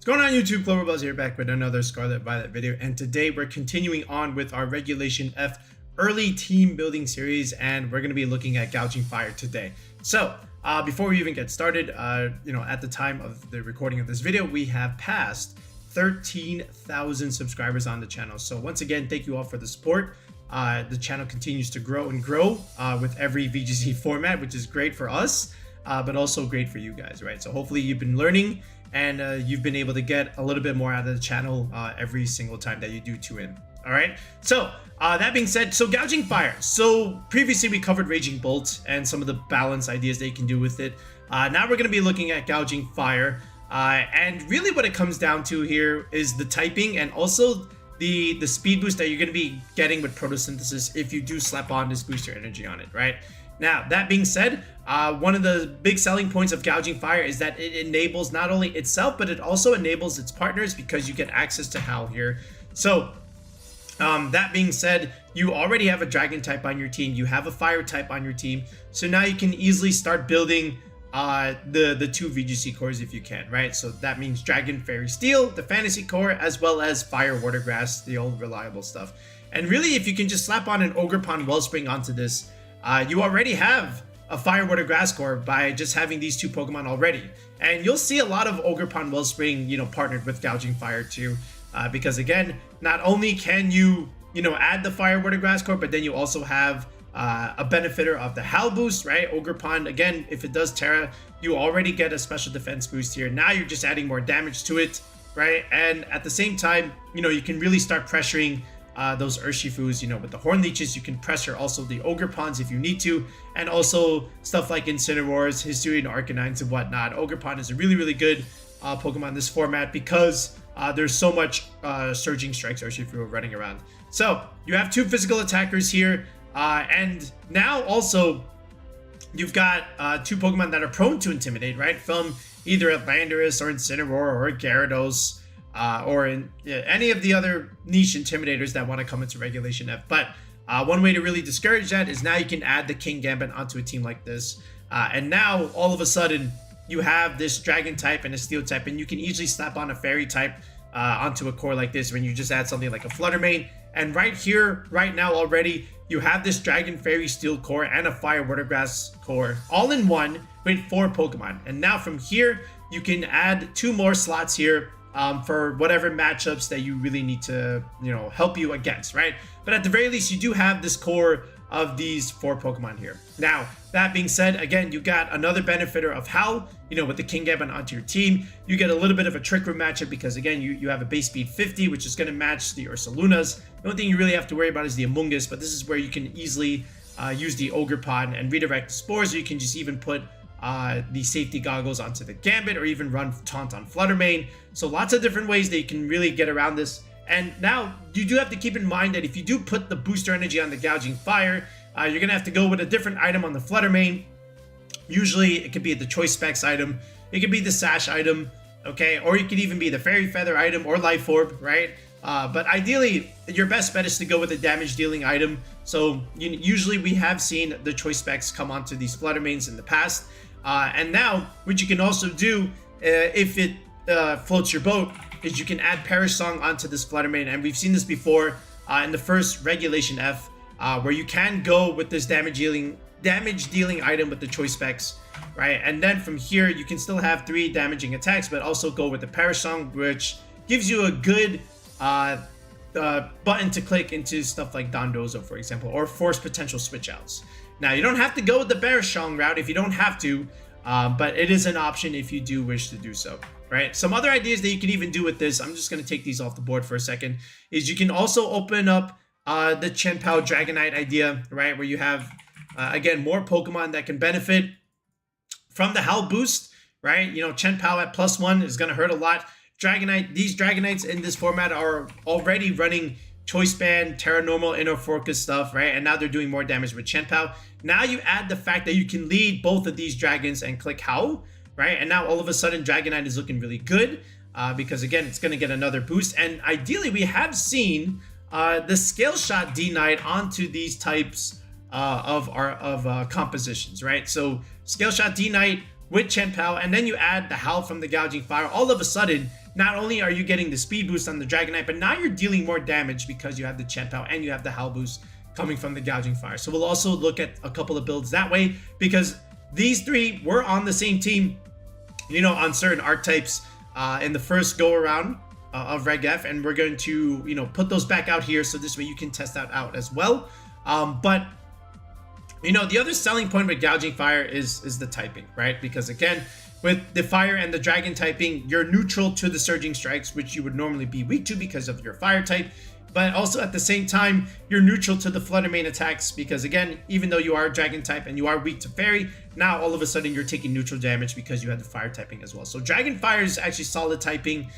Going on YouTube, Cloverbuzz here, back with another Scarlet Violet video, and today we're continuing on with our Regulation F early team building series, and we're going to be looking at Gouging Fire today. So before we even get started, at the time of the recording of this video, we have passed 13,000 subscribers on the channel. So once again, thank you all for the support. The channel continues to grow and grow with every VGC format, which is great for us, but also great for you guys, right? So hopefully you've been learning and you've been able to get a little bit more out of the channel every single time that you do tune in. All right, so that being said, so Gouging Fire. So previously we covered Raging Bolt and some of the balance ideas that you can do with it. Now we're going to be looking at Gouging Fire, and really what it comes down to here is the typing and also the speed boost that you're going to be getting with photosynthesis if you do slap on this booster energy on it, right? Now, that being said, one of the big selling points of Gouging Fire is that it enables not only itself, but it also enables its partners because you get access to Howl here. So, that being said, you already have a Dragon type on your team, you have a Fire type on your team, so now you can easily start building the two VGC cores if you can, right? So that means Dragon, Fairy, Steel, the Fantasy core, as well as Fire, Water, Grass, the old reliable stuff. And really, if you can just slap on an Ogerpon Wellspring onto this, you already have a Fire, Water, Grass core by just having these two Pokemon already. And you'll see a lot of Ogerpon Wellspring, partnered with Gouging Fire too, because again, not only can you, add the Fire, Water, Grass core, but then you also have a benefitter of the Howl boost, right? Ogerpon, again, if it does Terra, you already get a special defense boost here. Now you're just adding more damage to it, right? And at the same time, you can really start pressuring those Urshifus, with the Horn Leeches. You can pressure also the Ogerpons if you need to, and also stuff like Incineroars, Hisuian Arcanines, and whatnot. Ogerpon is a really, really good Pokemon in this format because there's so much Surging Strikes Urshifu running around. So you have two physical attackers here, and now also you've got two Pokemon that are prone to Intimidate, right? From either a Landorus or Incineroar or a Gyarados, or in any of the other niche Intimidators that want to come into Regulation F. But one way to really discourage that is now you can add the Kingambit onto a team like this. And now, all of a sudden, you have this Dragon type and a Steel type, and you can easily slap on a Fairy type onto a core like this when you just add something like a Flutter main. And right here, right now already, you have this Dragon, Fairy, Steel core and a Fire, Water, Grass core all in one with 4 Pokemon. And now from here, you can add 2 more slots here for whatever matchups that you really need to, help you against, right? But at the very least, you do have this core of these 4 Pokemon here. Now, that being said, again, you got another benefitter of Howl, with the Kingambit onto your team. You get a little bit of a Trick Room matchup because, again, you have a base speed 50, which is going to match the Ursalunas. The only thing you really have to worry about is the Amoonguss, but this is where you can easily use the Ogerpon and redirect the Spores, or you can just even put the safety goggles onto the Gambit, or even run Taunt on Flutter main. So lots of different ways that you can really get around this. And now you do have to keep in mind that if you do put the booster energy on the Gouging Fire, you're gonna have to go with a different item on the Flutter main. Usually it could be the Choice Specs item, it could be the Sash item, okay, or it could even be the Fairy Feather item or Life Orb, right? But ideally, your best bet is to go with a damage dealing item. So usually we have seen the Choice Specs come onto these Flutter mains in the past. And now, what you can also do, if it floats your boat, is you can add Perish Song onto this Flutter main. And we've seen this before in the first Regulation F, where you can go with this damage dealing item with the Choice Specs, right? And then from here, you can still have 3 damaging attacks, but also go with the Perish Song, which gives you a good button to click into stuff like Dondozo, for example, or force potential switch outs. Now, you don't have to go with the Perish Song route if you don't have to, but it is an option if you do wish to do so, right? Some other ideas that you can even do with this, I'm just going to take these off the board for a second, is you can also open up the Chien-Pao Dragonite idea, right? Where you have, again, more Pokemon that can benefit from the Howl boost, right? Chien-Pao at +1 is going to hurt a lot. These Dragonites in this format are already running Choice Band, Terra Normal, Inner Focus stuff, right? And now they're doing more damage with Chien-Pao. Now you add the fact that you can lead both of these dragons and click Howl, right? And now all of a sudden Dragonite is looking really good because, again, it's going to get another boost. And ideally, we have seen the Scale Shot D-Knight onto these types of compositions, right? So Scale Shot D-Knight with Chien-Pao, and then you add the Howl from the Gouging Fire, all of a sudden, not only are you getting the speed boost on the Dragonite, but now you're dealing more damage because you have the Chien-Pao and you have the Howl boost coming from the Gouging Fire. So we'll also look at a couple of builds that way, because these three were on the same team, you know, on certain archetypes in the first go around of Reg F, and we're going to, you know, put those back out here so this way you can test that out as well. But you know, the other selling point with Gouging Fire is the typing, right? Because again, with the fire and the dragon typing, you're neutral to the surging strikes, which you would normally be weak to because of your fire type. But also at the same time, you're neutral to the Flutter main attacks because again, even though you are a dragon type and you are weak to fairy, now all of a sudden you're taking neutral damage because you have the fire typing as well. So Dragon Fire is actually solid typing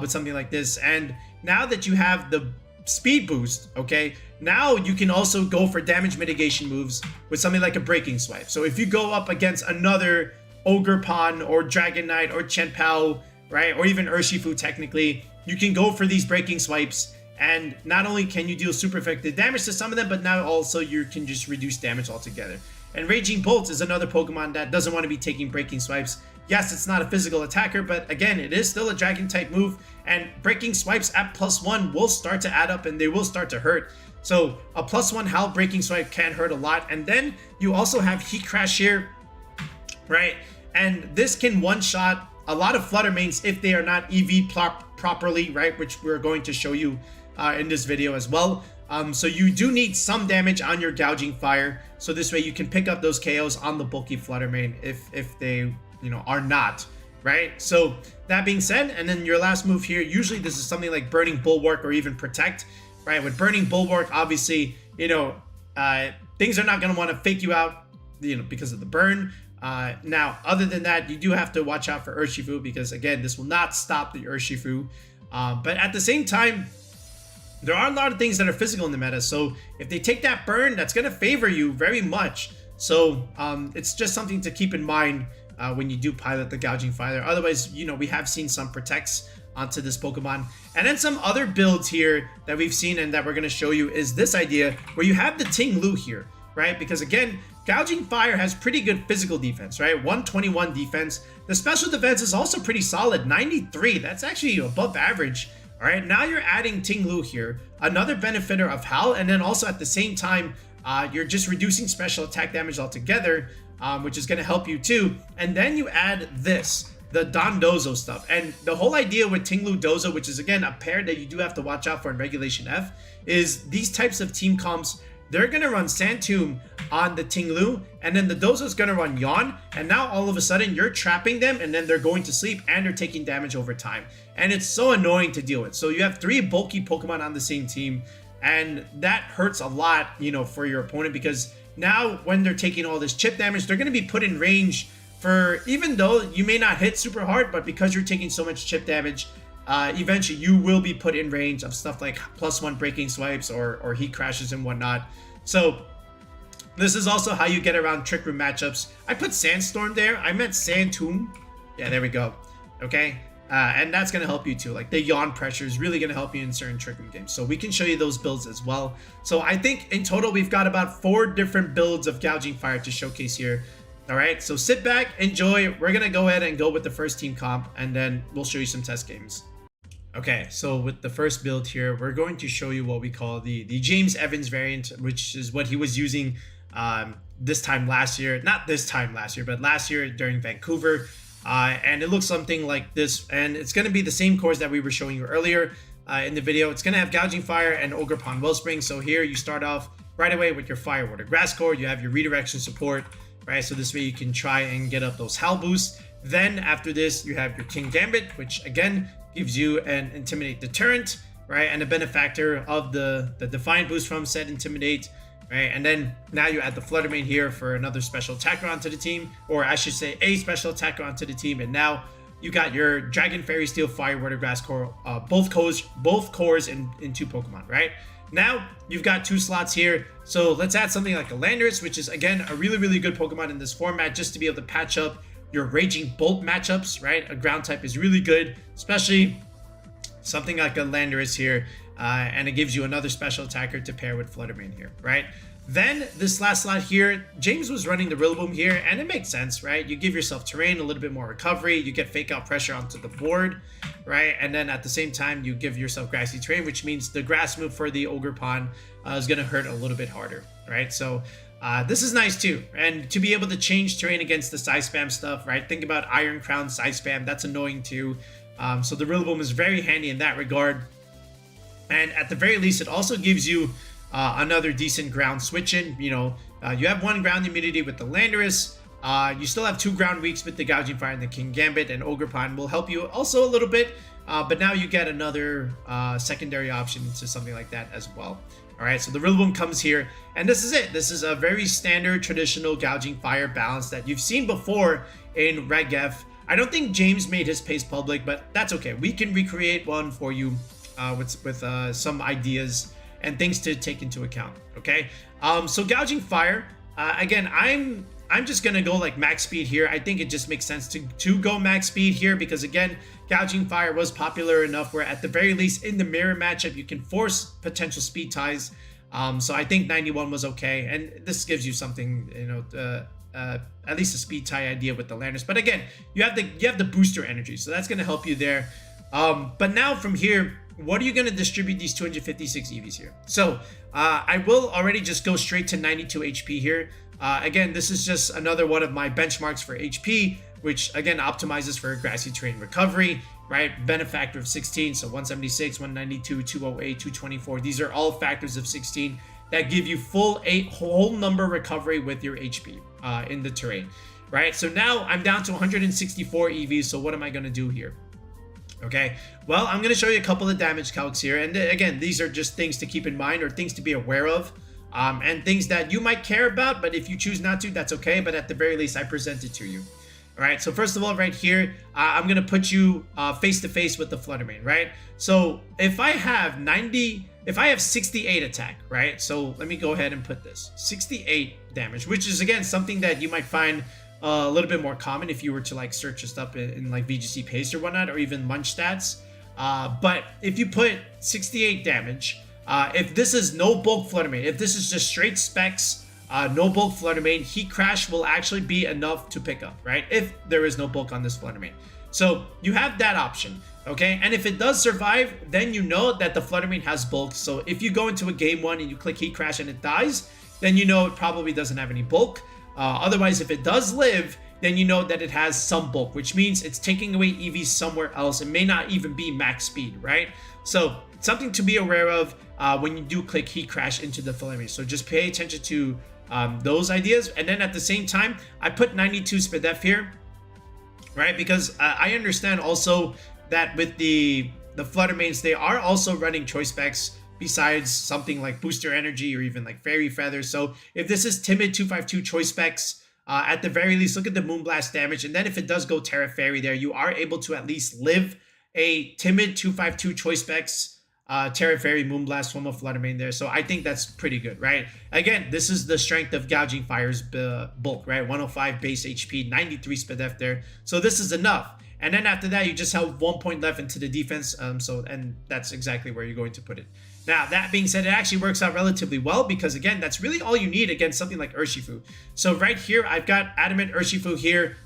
with something like this. And now that you have the speed boost, okay, now you can also go for damage mitigation moves with something like a Breaking Swipe. So if you go up against another Ogerpon or Dragonite or Chien-Pao, right, or even Urshifu technically, you can go for these Breaking Swipes, and not only can you deal super effective damage to some of them, but now also you can just reduce damage altogether. And Raging Bolt is another Pokemon that doesn't want to be taking Breaking Swipes. Yes, it's not a physical attacker, but again, it is still a dragon type move, and Breaking Swipes at +1 will start to add up and they will start to hurt. So a +1 Howl Breaking Swipe can hurt a lot. And then you also have Heat Crash here, right? And this can one-shot a lot of Flutter mains if they are not EV properly, right? Which we're going to show you in this video as well. So you do need some damage on your Gouging Fire, so this way you can pick up those KOs on the bulky Flutter main if they, you know, are not, right? So that being said, and then your last move here, usually this is something like Burning Bulwark or even Protect, right? With Burning Bulwark, obviously, you know, things are not going to want to fake you out, you know, because of the burn. Now, other than that, you do have to watch out for Urshifu because, again, this will not stop the Urshifu. But at the same time, there are a lot of things that are physical in the meta. So if they take that burn, that's going to favor you very much. So it's just something to keep in mind when you do pilot the Gouging Fire. Otherwise, you know, we have seen some protects onto this Pokemon. And then some other builds here that we've seen and that we're going to show you is this idea where you have the Ting-Lu here, right? Because again, Gouging Fire has pretty good physical defense, right? 121 defense. The special defense is also pretty solid, 93. That's actually above average. All right, now you're adding Ting-Lu here, another benefitter of Howl, and then also at the same time, you're just reducing special attack damage altogether, which is going to help you too. And then you add this, the Dondozo stuff. And the whole idea with Ting-Lu Dozo, which is again a pair that you do have to watch out for in Regulation F, is these types of team comps, they're going to run Sand Tomb on the Ting-Lu, and then the Dozo is going to run Yawn, and now all of a sudden you're trapping them, and then they're going to sleep, and they're taking damage over time. And it's so annoying to deal with. So you have 3 bulky Pokemon on the same team, and that hurts a lot, you know, for your opponent, because now when they're taking all this chip damage, they're going to be put in range for, even though you may not hit super hard, but because you're taking so much chip damage, eventually you will be put in range of stuff like +1 Breaking Swipes or Heat Crashes and whatnot. So this is also how you get around Trick Room matchups. I put Sandstorm there. I meant Sand Tomb. Yeah, there we go. Okay. And that's going to help you too. Like the Yawn pressure is really going to help you in certain Trick Room games. So we can show you those builds as well. So I think in total, we've got about 4 different builds of Gouging Fire to showcase here. All right. So sit back, enjoy. We're going to go ahead and go with the first team comp, and then we'll show you some test games. Okay, so with the first build here, we're going to show you what we call the James Evans variant, which is what he was using this time last year. Not this time last year, but last year during Vancouver. And it looks something like this. And it's going to be the same cores that we were showing you earlier in the video. It's going to have Gouging Fire and Ogerpon Wellspring. So here you start off right away with your Fire, Water, Grass core. You have your redirection support, right? So this way you can try and get up those Howl boosts. Then after this, you have your Kingambit, which again gives you an Intimidate deterrent, right? And a benefactor of the Defiant boost from said Intimidate, right? And then now you add the Flutter main here for another special attacker onto the team, or I should say a special attacker onto the team. And now you got your Dragon, Fairy, Steel, Fire, Water, Grass core, both cores in 2 Pokemon, right? Now you've got 2 slots here. So let's add something like a Landorus, which is again a really good Pokemon in this format, just to be able to patch up your Raging Bolt matchups, right? A ground type is really good, especially something like a Landorus here, and it gives you another special attacker to pair with Flutter main here, right? Then this last slot here, James was running the Rillaboom here, and it makes sense, right? You give yourself terrain, a little bit more recovery, you get fake out pressure onto the board, right? And then at the same time, you give yourself grassy terrain, which means the grass move for the Ogerpon is going to hurt a little bit harder, right? So this is nice too. And to be able to change terrain against the size spam stuff, right? Think about Iron Crown size spam, that's annoying too. So the Rillaboom is very handy in that regard. And at the very least, it also gives you another decent ground switch in. You know, you have 1 ground immunity with the Landorus. You still have 2 ground weeks with the Gouging Fire and the Kingambit, and Ogerpon will help you also a little bit. But now you get another secondary option to something like that as well. All right, so the Rillaboom comes here, and this is it. This is a very standard, traditional Gouging Fire balance that you've seen before in Reg F. I don't think James made his pace public, but that's okay. We can recreate one for you with some ideas and things to take into account. Okay, so Gouging Fire, again, I'm just gonna go like max speed here. I think it just makes sense to go max speed here because again, Gouging Fire was popular enough where at the very least in the mirror matchup you can force potential speed ties. So I think 91 was okay, and this gives you something, you know, at least a speed tie idea with the Landers. But again, you have the booster energy, so that's gonna help you there. But now from here, what are you going to distribute these 256 EVs here? So I will already just go straight to 92 HP here. Again, this is just another one of my benchmarks for HP, which again optimizes for grassy terrain recovery, right? Benefactor of 16, so 176, 192, 208, 224. These are all factors of 16 that give you full whole number recovery with your HP in the terrain, right? So now I'm down to 164 EVs. So what am I going to do here? Okay, well, I'm going to show you a couple of damage calcs here. And again, these are just things to keep in mind or things to be aware of and things that you might care about. But if you choose not to, that's okay. But at the very least, I present it to you. All right, so first of all, right here, I'm going to put you face to face with the Flutter Mane, right? So if I have 68 attack, right? So let me go ahead and put this 68 damage, which is again something that you might find a little bit more common if you were to like search just up in like VGC pace or whatnot, or even munch stats. But if you put 68 damage, if this is no bulk Flutter Mane, if this is just straight specs, no bulk Flutter Mane, Heat Crash will actually be enough to pick up, right? If there is no bulk on this Flutter Mane. So you have that option, okay? And if it does survive, then you know that the Flutter Mane has bulk. So if you go into a game 1 and you click Heat Crash and it dies, then you know it probably doesn't have any bulk. Otherwise, if it does live, then you know that it has some bulk, which means it's taking away EVs somewhere else. It may not even be max speed, right? So something to be aware of when you do click Heat Crash into the Flutter Mane. So just pay attention to those ideas. And then at the same time, I put 92 SPDF here, right? Because I understand also that with the Flutter Manes, they are also running choice specs besides something like Booster Energy or even like Fairy Feather. So if this is Timid 252 choice specs, at the very least, look at the Moonblast damage. And then if it does go Terra Fairy there, you are able to at least live a Timid 252 choice specs, Terra Fairy, Moonblast from a Flutter Mane there. So I think that's pretty good, right? Again, this is the strength of Gouging Fire's bulk, right? 105 base HP, 93 SPDF there. So this is enough. And then after that, you just have 1 point left into the defense. And that's exactly where you're going to put it. Now, that being said, it actually works out relatively well because, again, that's really all you need against something like Urshifu. So right here, I've got Adamant Urshifu here.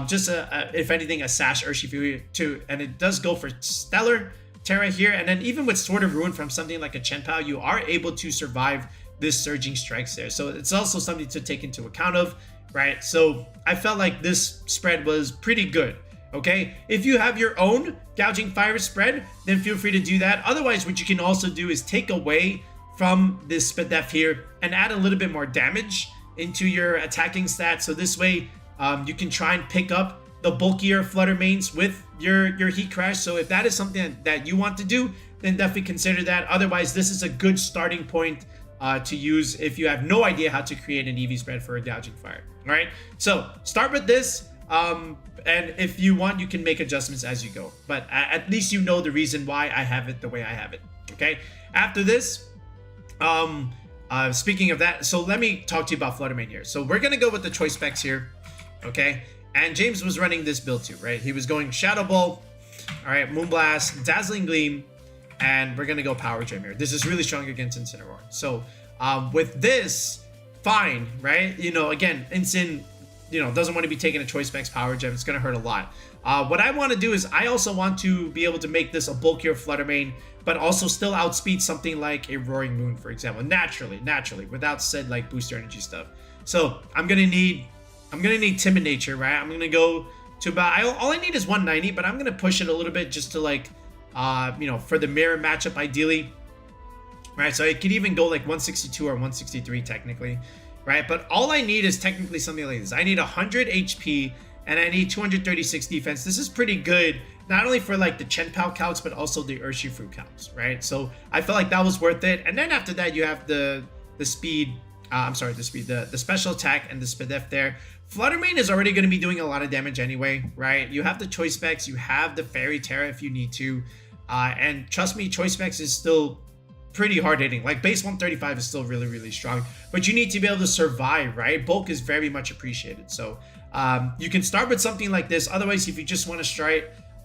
Just, if anything, a Sash Urshifu too. And it does go for Stellar Terra here. And then even with Sword of Ruin from something like a Chien-Pao, you are able to survive this Surging Strikes there. So it's also something to take into account of, right? So I felt like this spread was pretty good. Okay, if you have your own Gouging Fire spread, then feel free to do that. Otherwise, what you can also do is take away from this SPDF here and add a little bit more damage into your attacking stats. So this way, you can try and pick up the bulkier Flutter Manes with your Heat Crash. So if that is something that you want to do, then definitely consider that. Otherwise, this is a good starting point to use if you have no idea how to create an EV spread for a Gouging Fire. All right, so start with this. And if you want, you can make adjustments as you go. But at least you know the reason why I have it the way I have it. Okay. After this, speaking of that, so let me talk to you about Flutter Mane here. So we're gonna go with the choice specs here. Okay. And James was running this build too, right? He was going Shadow Ball, all right, Moonblast, Dazzling Gleam, and we're gonna go Power Gem here. This is really strong against Incineroar. So with this, fine, right? You know, again, Instant, you know, doesn't want to be taking a Choice Specs Power Gem. It's going to hurt a lot. What I want to do is I also want to be able to make this a bulkier Flutter Mane, but also still outspeed something like a Roaring Moon, for example, naturally, without said like booster energy stuff. So I'm gonna need Timid Nature, right? I'm gonna go to about, all I need is 190, but I'm gonna push it a little bit just to like, you know, for the mirror matchup ideally, right? So it could even go like 162 or 163 technically, right? But all I need is technically something like this. I need 100 HP and I need 236 defense. This is pretty good, not only for like the Chien-Pao calcs, but also the Urshifu calcs, right? So I felt like that was worth it. And then after that, you have the speed, the special attack and the Spadef there. Flutter Mane is already going to be doing a lot of damage anyway, right? You have the Choice Specs, you have the Fairy Terra if you need to. And trust me, Choice Specs is still pretty hard hitting. Like base 135 is still really, really strong, but you need to be able to survive, right? Bulk is very much appreciated. So you can start with something like this. Otherwise, if you just want to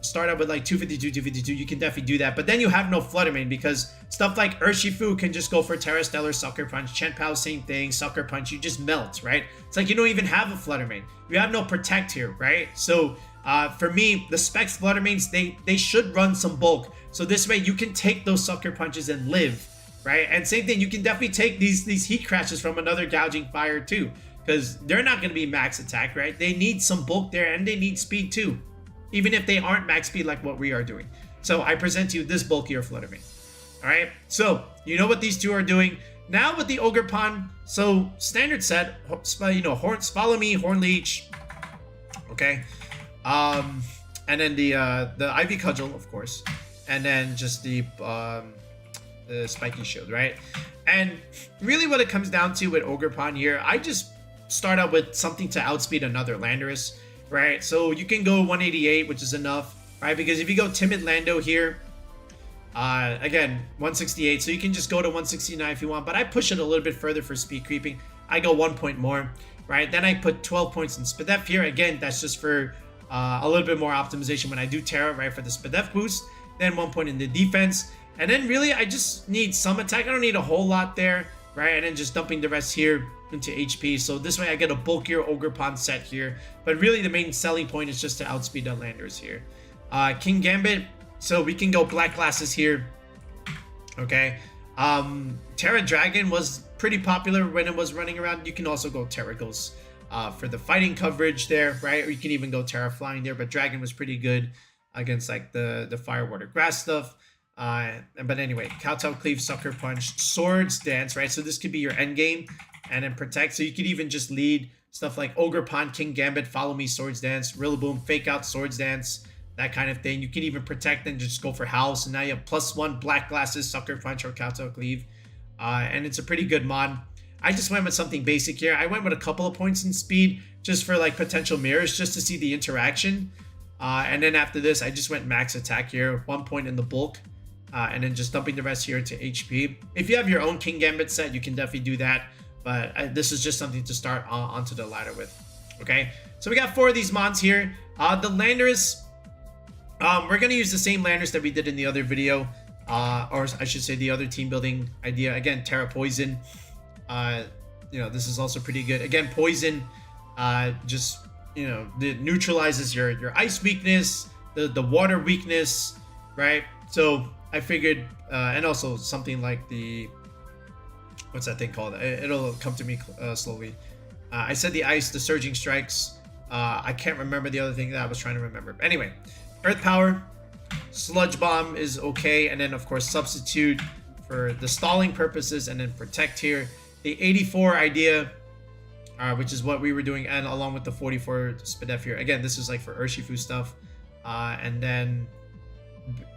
start out with like 252, you can definitely do that. But then you have no Flutter Mane because stuff like Urshifu can just go for Terra Stellar, Sucker Punch. Chien-Pao, same thing, Sucker Punch. You just melt, right? It's like you don't even have a Flutter Mane. You have no Protect here, right? So for me, the Specs Flutter Manes, they should run some bulk. So this way you can take those Sucker Punches and live, right? And same thing, you can definitely take these Heat Crashes from another Gouging Fire too, because they're not going to be max attack, right? They need some bulk there and they need speed too, even if they aren't max speed like what we are doing. So I present to you this bulkier Flutter Mane. All right, so you know what these two are doing. Now with the Ogerpon, so standard set, you know, Follow Me, Horn Leech, okay? And then the Ivy Cudgel, of course. And then just the Spiky Shield, right? And really what it comes down to with Ogerpon here, I just start out with something to outspeed another Landorus, right? So you can go 188, which is enough, right? Because if you go Timid Lando here, again, 168, so you can just go to 169 if you want, but I push it a little bit further for speed creeping. I go 1 point more, right? Then I put 12 points in Spadef here. Again, that's just for a little bit more optimization when I do Terra, right, for the Spadef boost. Then 1 point in the defense. And then really, I just need some attack. I don't need a whole lot there, right? And then just dumping the rest here into HP. So this way I get a bulkier Ogerpon set here. But really the main selling point is just to outspeed the Landers here. Kingambit, so we can go Black Glasses here. Okay. Terra Dragon was pretty popular when it was running around. You can also go Terra Ghost for the fighting coverage there, right? Or you can even go Terra Flying there, but Dragon was pretty good against like the Fire, Water, Grass stuff. But anyway, Kowtow Cleave, Sucker Punch, Swords Dance, right? So this could be your end game, and then Protect. So you could even just lead stuff like Ogerpon, Kingambit, Follow Me, Swords Dance, Rillaboom, Fake Out, Swords Dance, that kind of thing. You can even Protect and just go for Howl. So now you have +1 Black Glasses, Sucker Punch, or Kowtow Cleave. And it's a pretty good mod. I just went with something basic here. I went with a couple of points in speed just for like potential mirrors, just to see the interaction. And then after this, I just went max attack here, 1 point in the bulk. And then just dumping the rest here to HP. If you have your own Kingambit set, you can definitely do that. But this is just something to start onto the ladder with. Okay, so we got 4 of these mods here. The Landorus, we're going to use the same Landorus that we did in the other video. Or I should say the other team building idea. Again, Terra Poison. You know, this is also pretty good. Again, Poison just, you know, it neutralizes your ice weakness, the water weakness, right? So I figured, and also something like the, what's that thing called? It'll come to me slowly. I said the ice, the Surging Strikes. I can't remember the other thing that I was trying to remember. But anyway, Earth Power, Sludge Bomb is okay. And then, of course, Substitute for the stalling purposes, and then Protect here. The 84 idea, which is what we were doing, and along with the 44 Spadef here. Again, this is like for Urshifu stuff. And then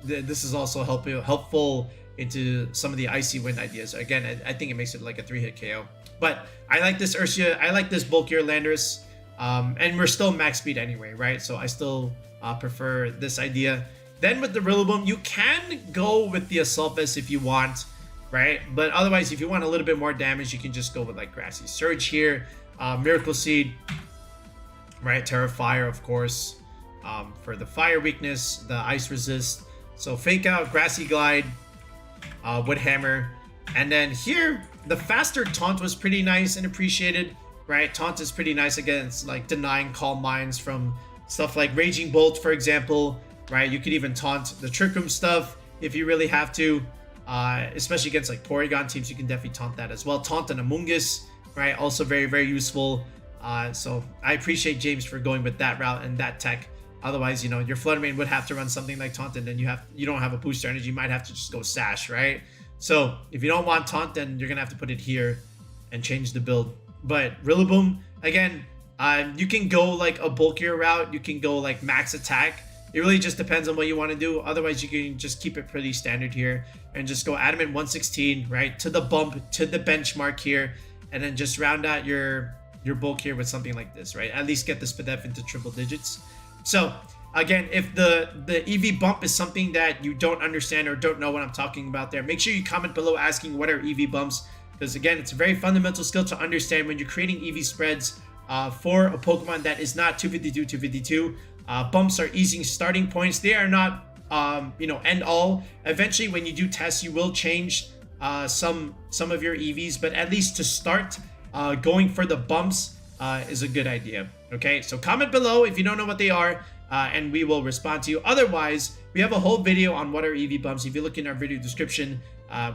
this is also helpful into some of the Icy Wind ideas. Again, I think it makes it like a 3-hit KO. But I like this Urshifu. I like this bulkier Landorus. And we're still max speed anyway, right? So I still prefer this idea. Then with the Rillaboom, you can go with the Assault Vest if you want, right? But otherwise, if you want a little bit more damage, you can just go with like Grassy Surge here. Miracle Seed, right? Terra Fire, of course. For the fire weakness, the ice resist. So Fake Out, Grassy Glide, Wood Hammer, And then here, the faster taunt was pretty nice and appreciated, right? Taunt is pretty nice against like denying Calm Minds from stuff like Raging Bolt, for example, right? You could even taunt the Trick Room stuff if you really have to, especially against like Porygon teams. You can definitely taunt that as well. Taunt and Amoonguss, right? Also very, very useful. So I appreciate James for going with that route and that tech. Otherwise, you know, your Flutter Mane would have to run something like Taunt, and then you don't have a booster energy. You might have to just go Sash, right? So if you don't want Taunt, then you're gonna have to put it here and change the build. But Rillaboom, again, you can go like a bulkier route. You can go like max attack. It really just depends on what you want to do. Otherwise, you can just keep it pretty standard here and just go Adamant 116, right? To the bump, to the benchmark here, and then just round out your bulk here with something like this, right? At least get the SPDF into triple digits. So again, if the EV bump is something that you don't understand or don't know what I'm talking about there, make sure you comment below asking what are EV bumps, because again, it's a very fundamental skill to understand when you're creating EV spreads for a Pokemon that is not 252. Bumps are easy starting points. They are not end all. Eventually, when you do tests, you will change some of your EVs, but at least to start, going for the bumps is a good idea. Okay, so comment below if you don't know what they are, and we will respond to you. Otherwise, we have a whole video on what are EV bumps. If you look in our video description,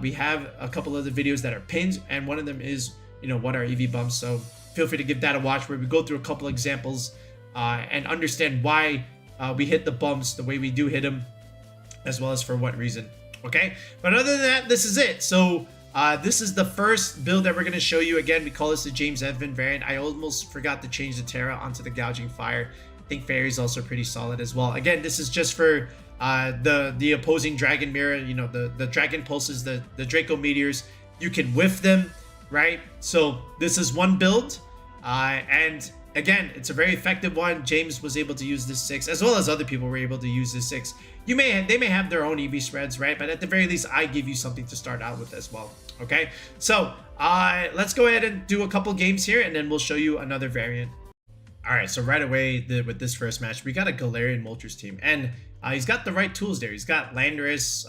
we have a couple of the videos that are pinned, and one of them is, what are EV bumps. So feel free to give that a watch, where we go through a couple examples and understand why we hit the bumps the way we do hit them, as well as for what reason. Okay, but other than that, this is it. So this is the first build that we're going to show you. Again, we call this the James Evan variant. I almost forgot to change the Terra onto the Gouging Fire. I think Fairy is also pretty solid as well. Again, this is just for the opposing Dragon Mirror, the Dragon Pulses, the Draco Meteors. You can whiff them, right? So this is one build, and again, it's a very effective one. James was able to use this 6, as well as other people were able to use this 6. They may have their own EV spreads, right? But at the very least, I give you something to start out with as well. Okay, so let's go ahead and do a couple games here, and then we'll show you another variant. All right, so right away with this first match, we got a Galarian Moltres team, and he's got the right tools there. He's got Landorus,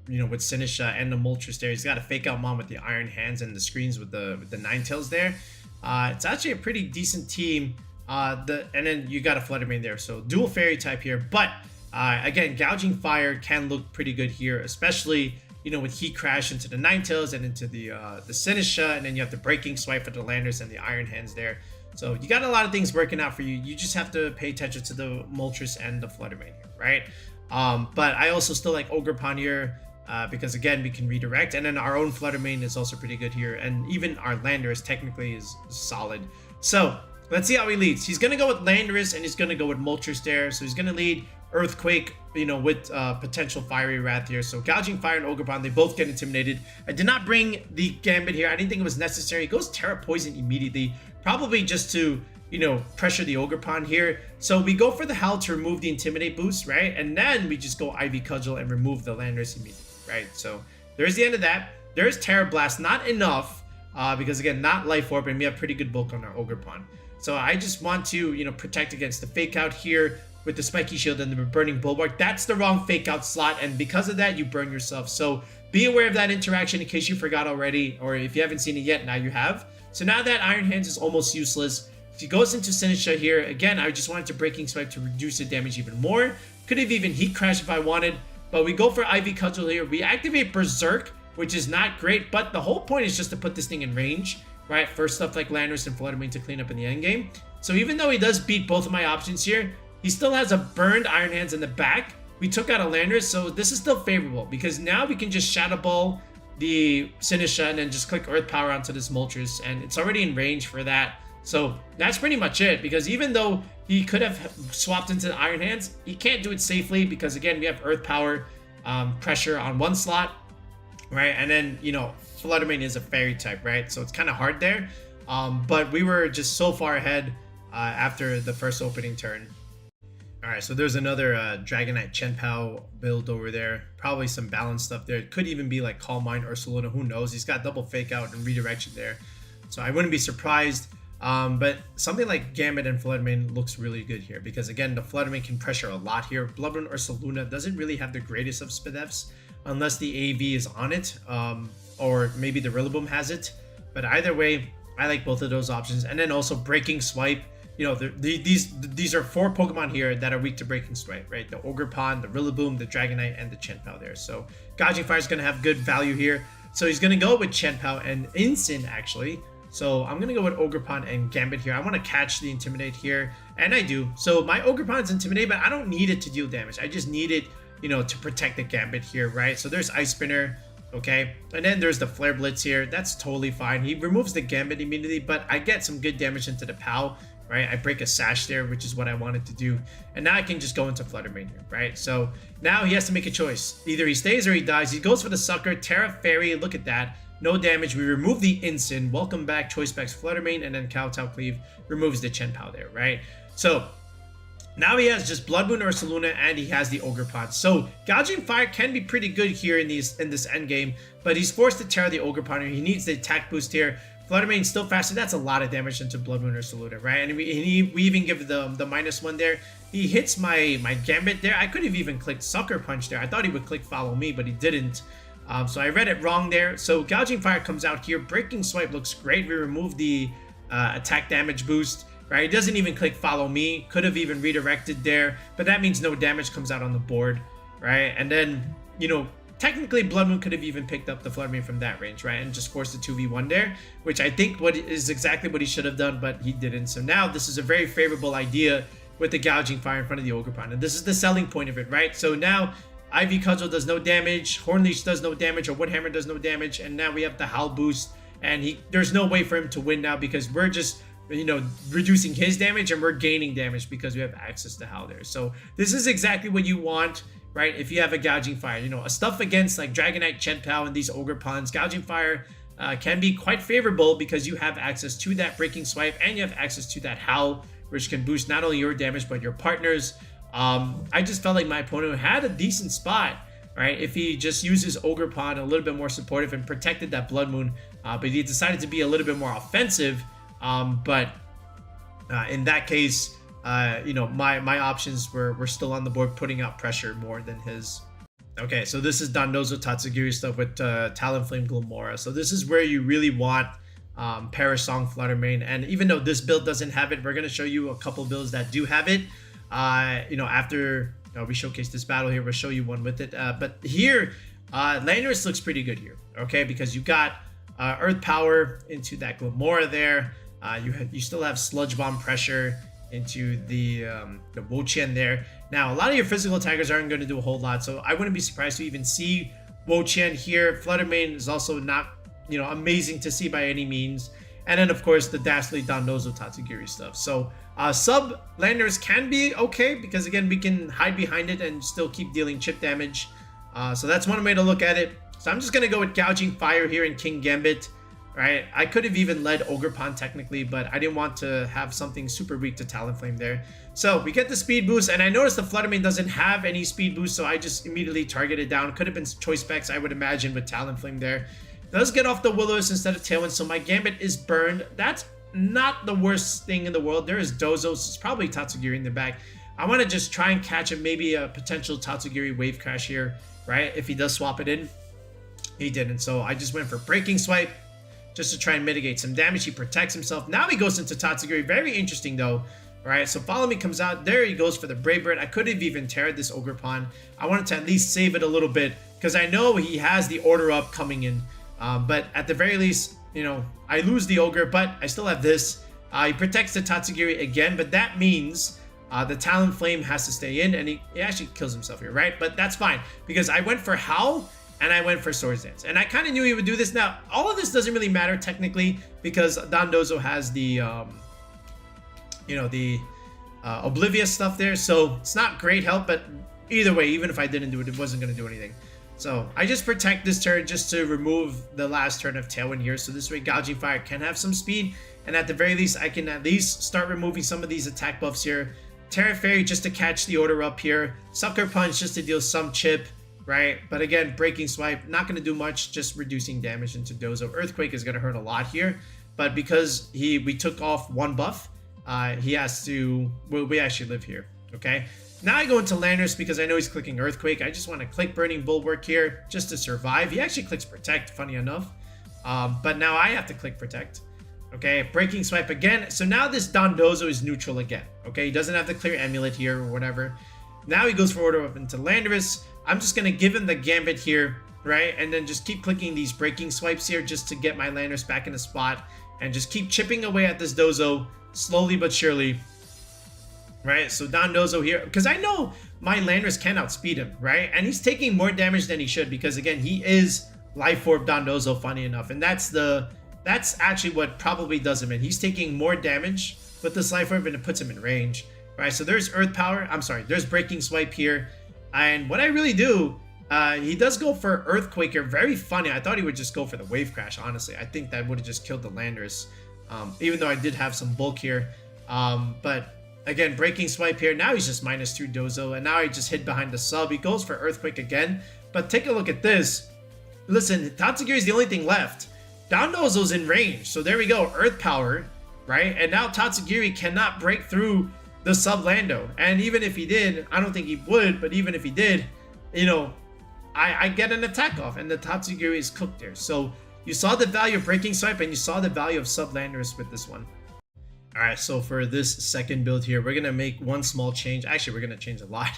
with Sinisha and the Moltres there. He's got a Fake Out Mom with the Iron Hands and the screens with the Ninetales there. It's actually a pretty decent team. And then you got a Flutter Mane there, so dual Fairy type here. But again, Gouging Fire can look pretty good here, especially with Heat Crash into the Ninetales and into the Sinisha, and then you have the Breaking Swipe for the Landers and the Iron Hands there. So you got a lot of things working out for you. You just have to pay attention to the Moltres and the Flutter Mane, right? But I also still like Ogerpon here, because again, we can redirect, and then our own Flutter Mane is also pretty good here, and even our Landorus technically is solid. So let's see how he leads. He's gonna go with Landorus, and he's gonna go with Moltres there. So he's gonna lead Earthquake, with potential Fiery Wrath here. So Gouging Fire and Ogerpon, they both get intimidated. I did not bring the Gambit here. I didn't think it was necessary. He goes Terra Poison immediately, probably just to pressure the Ogerpon here. So we go for the Howl to remove the Intimidate boost, right? And then we just go Ivy Cudgel and remove the Landorus immediately, right? So there's the end of that. There's Terra Blast, not enough, because again, not Life Orb, and we have pretty good bulk on our Ogerpon. So I just want to protect against the Fake Out here with the Spiky Shield and the Burning Bulwark. That's the wrong Fake Out slot, and because of that, you burn yourself. So be aware of that interaction in case you forgot already, or if you haven't seen it yet, now you have. So now that Iron Hands is almost useless, he goes into Sinisha here. Again, I just wanted to Breaking Swipe to reduce the damage even more. Could have even Heat Crash if I wanted, but we go for Ivy Cudgel here. We activate Berserk, which is not great, but the whole point is just to put this thing in range, right? For stuff like Landorus and Flutter Mane to clean up in the endgame. So even though he does beat both of my options here, he still has a burned Iron Hands in the back. We took out a Landorus, so this is still favorable, because now we can just Shadow Ball the Sinisha and then just click Earth Power onto this Moltres, and it's already in range for that. So that's pretty much it, because even though he could have swapped into the Iron Hands, he can't do it safely, because again, we have Earth Power pressure on one slot, right? And then, Flutter Mane is a Fairy type, right? So it's kind of hard there. But we were just so far ahead after the first opening turn. All right, so there's another Dragonite Chien-Pao build over there. Probably some balance stuff there. It could even be like Calm Mind or Ursaluna, who knows? He's got double Fake Out and redirection there. So I wouldn't be surprised. But something like Gambit and Flutter Mane looks really good here, because again, the Flutter Mane can pressure a lot here. Bloodborne Ursaluna doesn't really have the greatest of SPDFs. unless the AV is on it, or maybe the Rillaboom has it. But either way, I like both of those options. And then also Breaking Swipe. You know, these are 4 Pokemon here that are weak to Breaking Swipe, right? The Ogerpon, the Rillaboom, the Dragonite, and the Chien-Pao there. So Gouging Fire is going to have good value here. So he's going to go with Chien-Pao and Incin, actually. So I'm going to go with Ogerpon and Gambit here. I want to catch the Intimidate here, and I do. So my Ogerpon's Intimidate, but I don't need it to deal damage. I just need it, you know, to protect the Gambit here, right? So there's Ice Spinner, okay? And then there's the Flare Blitz here. That's totally fine. He removes the Gambit immediately, but I get some good damage into the POW, right? I break a Sash there, which is what I wanted to do. And now I can just go into Flutter Mane here, right? So now he has to make a choice. Either he stays or he dies. He goes for the Sucker, Terra Fairy, look at that. No damage. We remove the Incin. Welcome back, Choice Specs Flutter Mane, and then Kowtow Cleave removes the Chien-Pao there, right? So now he has just Blood Moon Ursaluna, and he has the Ogerpon. So Gouging Fire can be pretty good here in this end game, but he's forced to tear the Ogerpon here. He needs the attack boost here. Flutter Mane still faster. That's a lot of damage into Blood Moon Ursaluna, right? And we even give the -1 there. He hits my Gambit there. I could have even clicked Sucker Punch there. I thought he would click Follow Me, but he didn't. So I read it wrong there. So Gouging Fire comes out here. Breaking Swipe looks great. We remove the attack damage boost, right? It doesn't even click Follow Me. Could have even redirected there, but that means no damage comes out on the board, right? And then, you know, technically Blood Moon could have even picked up the Flutter Mane from that range, right? And just forced a 2v1 there, which I think is exactly what he should have done, but he didn't. So now this is a very favorable idea with the Gouging Fire in front of the Ogerpon. And this is the selling point of it, right? So now Ivy Cudgel does no damage, Hornleash does no damage, or Woodhammer does no damage, and now we have the Howl boost, and there's no way for him to win now because we're just, you know, reducing his damage and we're gaining damage because we have access to Howl there. So this is exactly what you want, right? If you have a Gouging Fire, you know, a stuff against like Dragonite, Chien-Pao, and these Ogerpons, Gouging Fire can be quite favorable because you have access to that Breaking Swipe and you have access to that Howl, which can boost not only your damage but your partner's. I just felt like my opponent had a decent spot, right? If he just used his Ogerpon a little bit more supportive and protected that Blood Moon, but he decided to be a little bit more offensive. But in that case, you know, my options were still on the board, putting out pressure more than his. Okay, so this is Dondozo Tatsugiri stuff with Talonflame Glamora. So this is where you really want Parasong Flutter Mane. And even though this build doesn't have it, we're going to show you a couple builds that do have it. You know, after we showcase this battle here, we'll show you one with it. But here, Landorus looks pretty good here, okay? Because you got Earth Power into that Glamora there. You still have Sludge Bomb pressure into the Wo-Chien there. Now, a lot of your physical attackers aren't going to do a whole lot, so I wouldn't be surprised to even see Wo-Chien here. Flutter Mane is also not, you know, amazing to see by any means. And then, of course, the Dastly Dondozo Tatsugiri stuff. So sub Landers can be okay because, again, we can hide behind it and still keep dealing chip damage. So that's one way to look at it. So I'm just going to go with Gouging Fire here in Kingambit. Right? I could have even led Ogerpon technically, but I didn't want to have something super weak to Talonflame there. So we get the speed boost, and I noticed the Flutter Mane doesn't have any speed boost, so I just immediately targeted down. Could have been Choice Specs, I would imagine, with Talonflame there. Does get off the Willows instead of Tailwind, so my Gambit is burned. That's not the worst thing in the world. There is Dozo, so it's probably Tatsugiri in the back. I want to just try and catch maybe a potential Tatsugiri Wave Crash here, right? If he does swap it in. He didn't, so I just went for Breaking Swipe just to try and mitigate some damage. He protects himself. Now he goes into Tatsugiri. Very interesting, though. All right, so Follow Me comes out. There he goes for the Brave Bird. I could have even teared this Ogerpon. I wanted to at least save it a little bit because I know he has the Order Up coming in. But at the very least, you know, I lose the Ogre, but I still have this. He protects the Tatsugiri again, but that means the Talonflame has to stay in, and he actually kills himself here, right? But that's fine because I went for Howl and I went for Swords Dance. And I kind of knew he would do this. Now, all of this doesn't really matter technically because Dondozo has the, you know, the Oblivious stuff there. So it's not great help, but either way, even if I didn't do it, it wasn't going to do anything. So I just protect this turn just to remove the last turn of Tailwind here. So this way, Gouging Fire can have some speed. And at the very least, I can at least start removing some of these attack buffs here. Terra Fairy just to catch the Order Up here. Sucker Punch just to deal some chip. Right, but again, Breaking Swipe, not going to do much, just reducing damage into Dozo. Earthquake is going to hurt a lot here, but because we took off one buff, he has to, well, we actually live here, okay? Now I go into Landorus because I know he's clicking Earthquake. I just want to click Burning Bulwark here just to survive. He actually clicks Protect, funny enough. But now I have to click Protect. Okay, Breaking Swipe again. So now this Dondozo is neutral again. Okay, he doesn't have to clear Amulet here or whatever. Now he goes for Order up into Landorus. I'm just going to give him the Gambit here, right? And then just keep clicking these Breaking Swipes here just to get my Landorus back in the spot. And just keep chipping away at this Dozo slowly but surely. Right, so Dondozo here, because I know my Landorus can outspeed him, right? And he's taking more damage than he should because, again, he is Life Orb Dondozo, funny enough. And that's actually what probably does him in. He's taking more damage with this Life Orb and it puts him in range. Right, so there's Earth Power. I'm sorry, there's Breaking Swipe here. And what I really do, he does go for Earthquake here. Very funny. I thought he would just go for the Wave Crash, honestly. I think that would have just killed the Landorus, even though I did have some bulk here. But again, Breaking Swipe here. Now he's just -2 Dozo. And now he just hid behind the sub. He goes for Earthquake again. But take a look at this. Listen, Tatsugiri is the only thing left. Dondozo's in range. So there we go. Earth Power, right? And now Tatsugiri cannot break through the sub Lando. And even if he did, I don't think he would. But even if he did, you know, I get an attack off. And the Tatsugiri is cooked there. So you saw the value of Breaking Swipe. And you saw the value of sub Landorus with this one. Alright, so for this second build here, we're going to make one small change. Actually, we're going to change a lot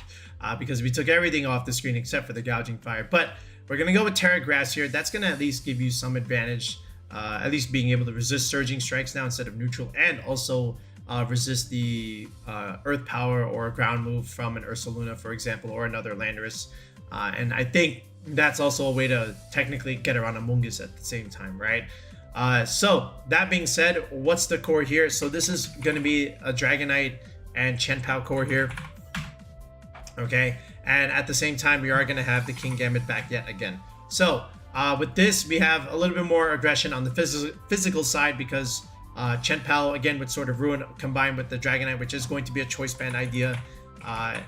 because we took everything off the screen except for the Gouging Fire. But we're going to go with Terra Grass here. That's going to at least give you some advantage, at least being able to resist Surging Strikes now instead of neutral, and also resist the Earth Power or Ground Move from an Ursaluna, for example, or another Landorus. And I think that's also a way to technically get around Amoonguss at the same time, right? So that being said, what's the core here? So this is going to be a Dragonite and Chien-Pao core here. Okay. And at the same time, we are going to have the Kingambit back yet again. So with this, we have a little bit more aggression on the physical side because Chien-Pao again with Sword of Ruin combined with the Dragonite, which is going to be a choice band idea.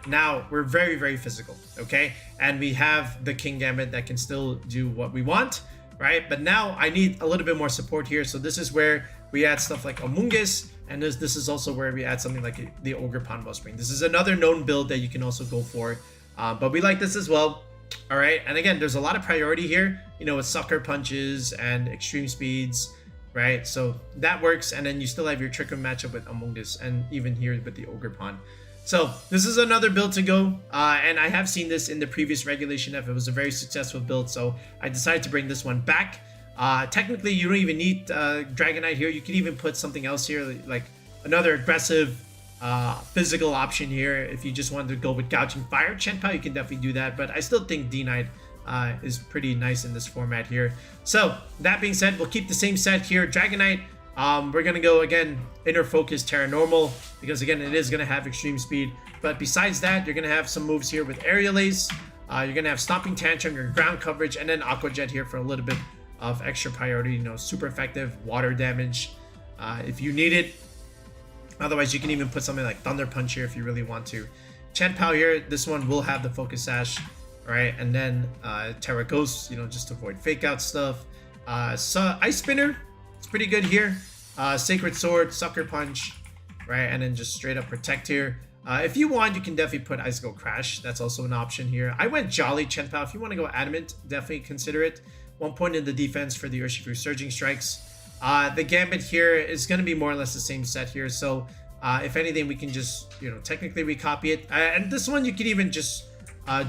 Now we're very, very physical. Okay. And we have the Kingambit that can still do what we want. Right, but now I need a little bit more support here. So this is where we add stuff like Amoonguss, and this is also where we add something like the Ogerpon Wellspring. This is another known build that you can also go for, but we like this as well. All right, and again, there's a lot of priority here, you know, with Sucker Punches and Extreme Speeds, right? So that works, and then you still have your Trick Room matchup with Amoonguss, and even here with the Ogerpon. So this is another build to go, and I have seen this in the previous Regulation F. It was a very successful build, so I decided to bring this one back. Technically, you don't even need Dragonite here. You can even put something else here, like another aggressive physical option here. If you just wanted to go with Gouging Fire Chien-Pao, you can definitely do that, but I still think D-Knight is pretty nice in this format here. So that being said, we'll keep the same set here. Dragonite, we're going to go again Inner Focus Terra Normal because again it is going to have extreme speed, but besides that you're going to have some moves here with Aerial Ace, you're going to have Stomping Tantrum, your ground coverage, and then Aqua Jet here for a little bit of extra priority, you know, super effective water damage if you need it. Otherwise you can even put something like Thunder Punch here if you really want to. Chien-Pao here, this one will have the Focus Sash, right? And then Terra Ghost, you know, just to avoid fake out stuff. So Ice Spinner, it's pretty good here. Sacred Sword, Sucker Punch, right? And then just straight up Protect here. If you want, you can definitely put Icicle Crash. That's also an option here. I went Jolly Chien-Pao. If you want to go Adamant, definitely consider it. 1 point in the defense for the Urshifu Surging Strikes. The Gambit here is going to be more or less the same set here. So if anything, we can just, you know, technically recopy it. And this one, you could even just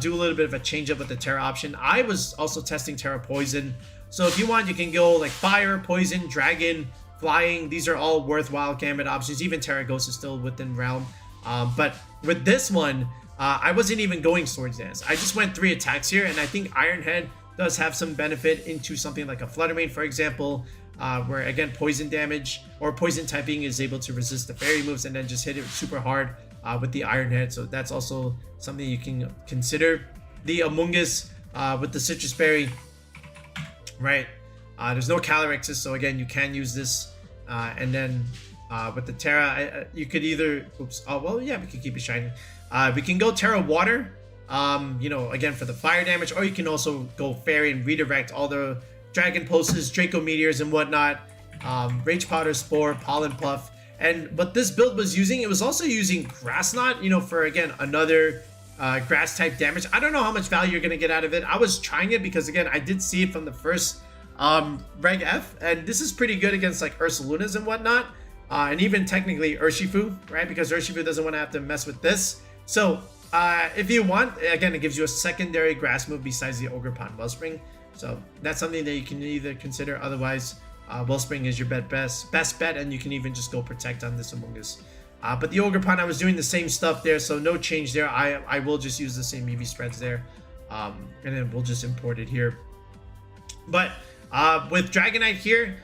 do a little bit of a change up with the Terra option. I was also testing Terra Poison. So if you want, you can go like Fire, Poison, Dragon, Flying. These are all worthwhile Gambit options. Even Terra Ghost is still within realm. But with this one, I wasn't even going Swords Dance. I just went 3 attacks here, and I think Iron Head does have some benefit into something like a Flutter Mane, for example, where again poison damage or poison typing is able to resist the fairy moves and then just hit it super hard with the Iron Head. So that's also something you can consider. The Amoonguss with the Citrus Berry, right? There's no Calyrexes, so again you can use this. And then with the Terra, you could either, oops, oh well, yeah, we can keep it shiny. We can go Terra Water, you know, again for the fire damage, or you can also go Fairy and redirect all the Dragon Pulses, Draco Meteors, and whatnot. Rage Powder, Spore, Pollen Puff, And what this build was using, it was also using Grass Knot, you know, for again another grass type damage. I don't know how much value you're gonna get out of it. I was trying it because again, I did see it from the first Reg F, and this is pretty good against like Ursalunas and whatnot, and even technically Urshifu, right? Because Urshifu doesn't want to have to mess with this. So if you want, again, it gives you a secondary grass move besides the Ogerpon Wellspring. So that's something that you can either consider. Otherwise, Wellspring is your best bet, and you can even just go protect on this Among Us. But the Ogerpon, I was doing the same stuff there, so no change there. I will just use the same EV spreads there, and then we'll just import it here. But with Dragonite here,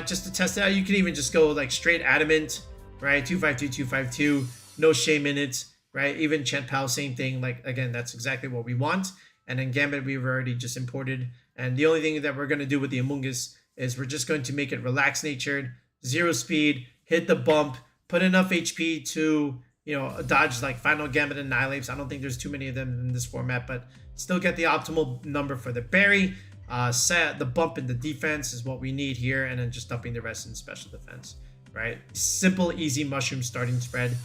just to test it out, you can even just go like straight Adamant, right? 252, 252, no shame in it, right? Even Chien-Pao, same thing. Like, again, that's exactly what we want. And then Gambit, we've already just imported. And the only thing that we're going to do with the Among Us is we're just going to make it relaxed natured, 0 speed, hit the bump, put enough HP to, you know, dodge like Final Gambit and Annihilates. I don't think there's too many of them in this format, but still get the optimal number for the berry. Set the bump in the defense is what we need here, and then just dumping the rest in special defense, right? Simple, easy mushroom starting spread.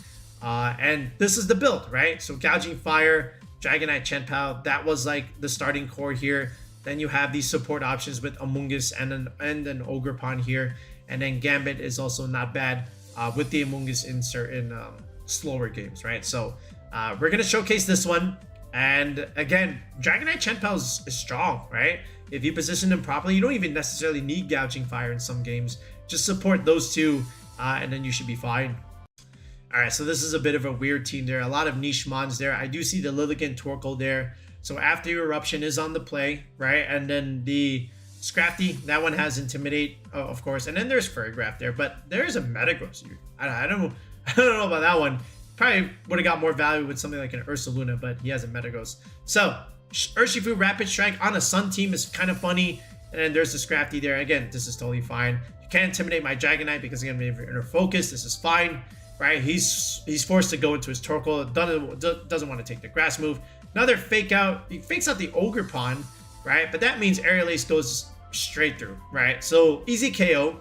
And this is the build, right? So Gouging Fire, Dragonite Chien-Pao, that was like the starting core here. Then you have these support options with Among Us and an Ogerpon here. And then Gambit is also not bad with the Among Us in certain slower games, right? So we're going to showcase this one. And again, Dragonite Chien-Pao is strong, right? If you position them properly, you don't even necessarily need Gouging Fire in some games. Just support those two, and then you should be fine. All right, so this is a bit of a weird team there. A lot of niche mons there. I do see the Lilligant Torkoal there. So After Eruption is on the play, right? And then the Scrafty, that one has Intimidate, of course. And then there's Furrygraph there, but there's a Metagross here. I don't know about that one. Probably would have got more value with something like an Ursaluna, but he has a Metagross. So Urshifu Rapid Strike on a Sun team is kind of funny. And then there's the Scrafty there. Again, this is totally fine. You can't intimidate my Dragonite because again, if you're inner focus, this is fine, right? He's forced to go into his Torkoal. Doesn't want to take the grass move. Another fake out. He fakes out the Ogerpon, right? But that means Aerial Ace goes straight through, right? So easy KO,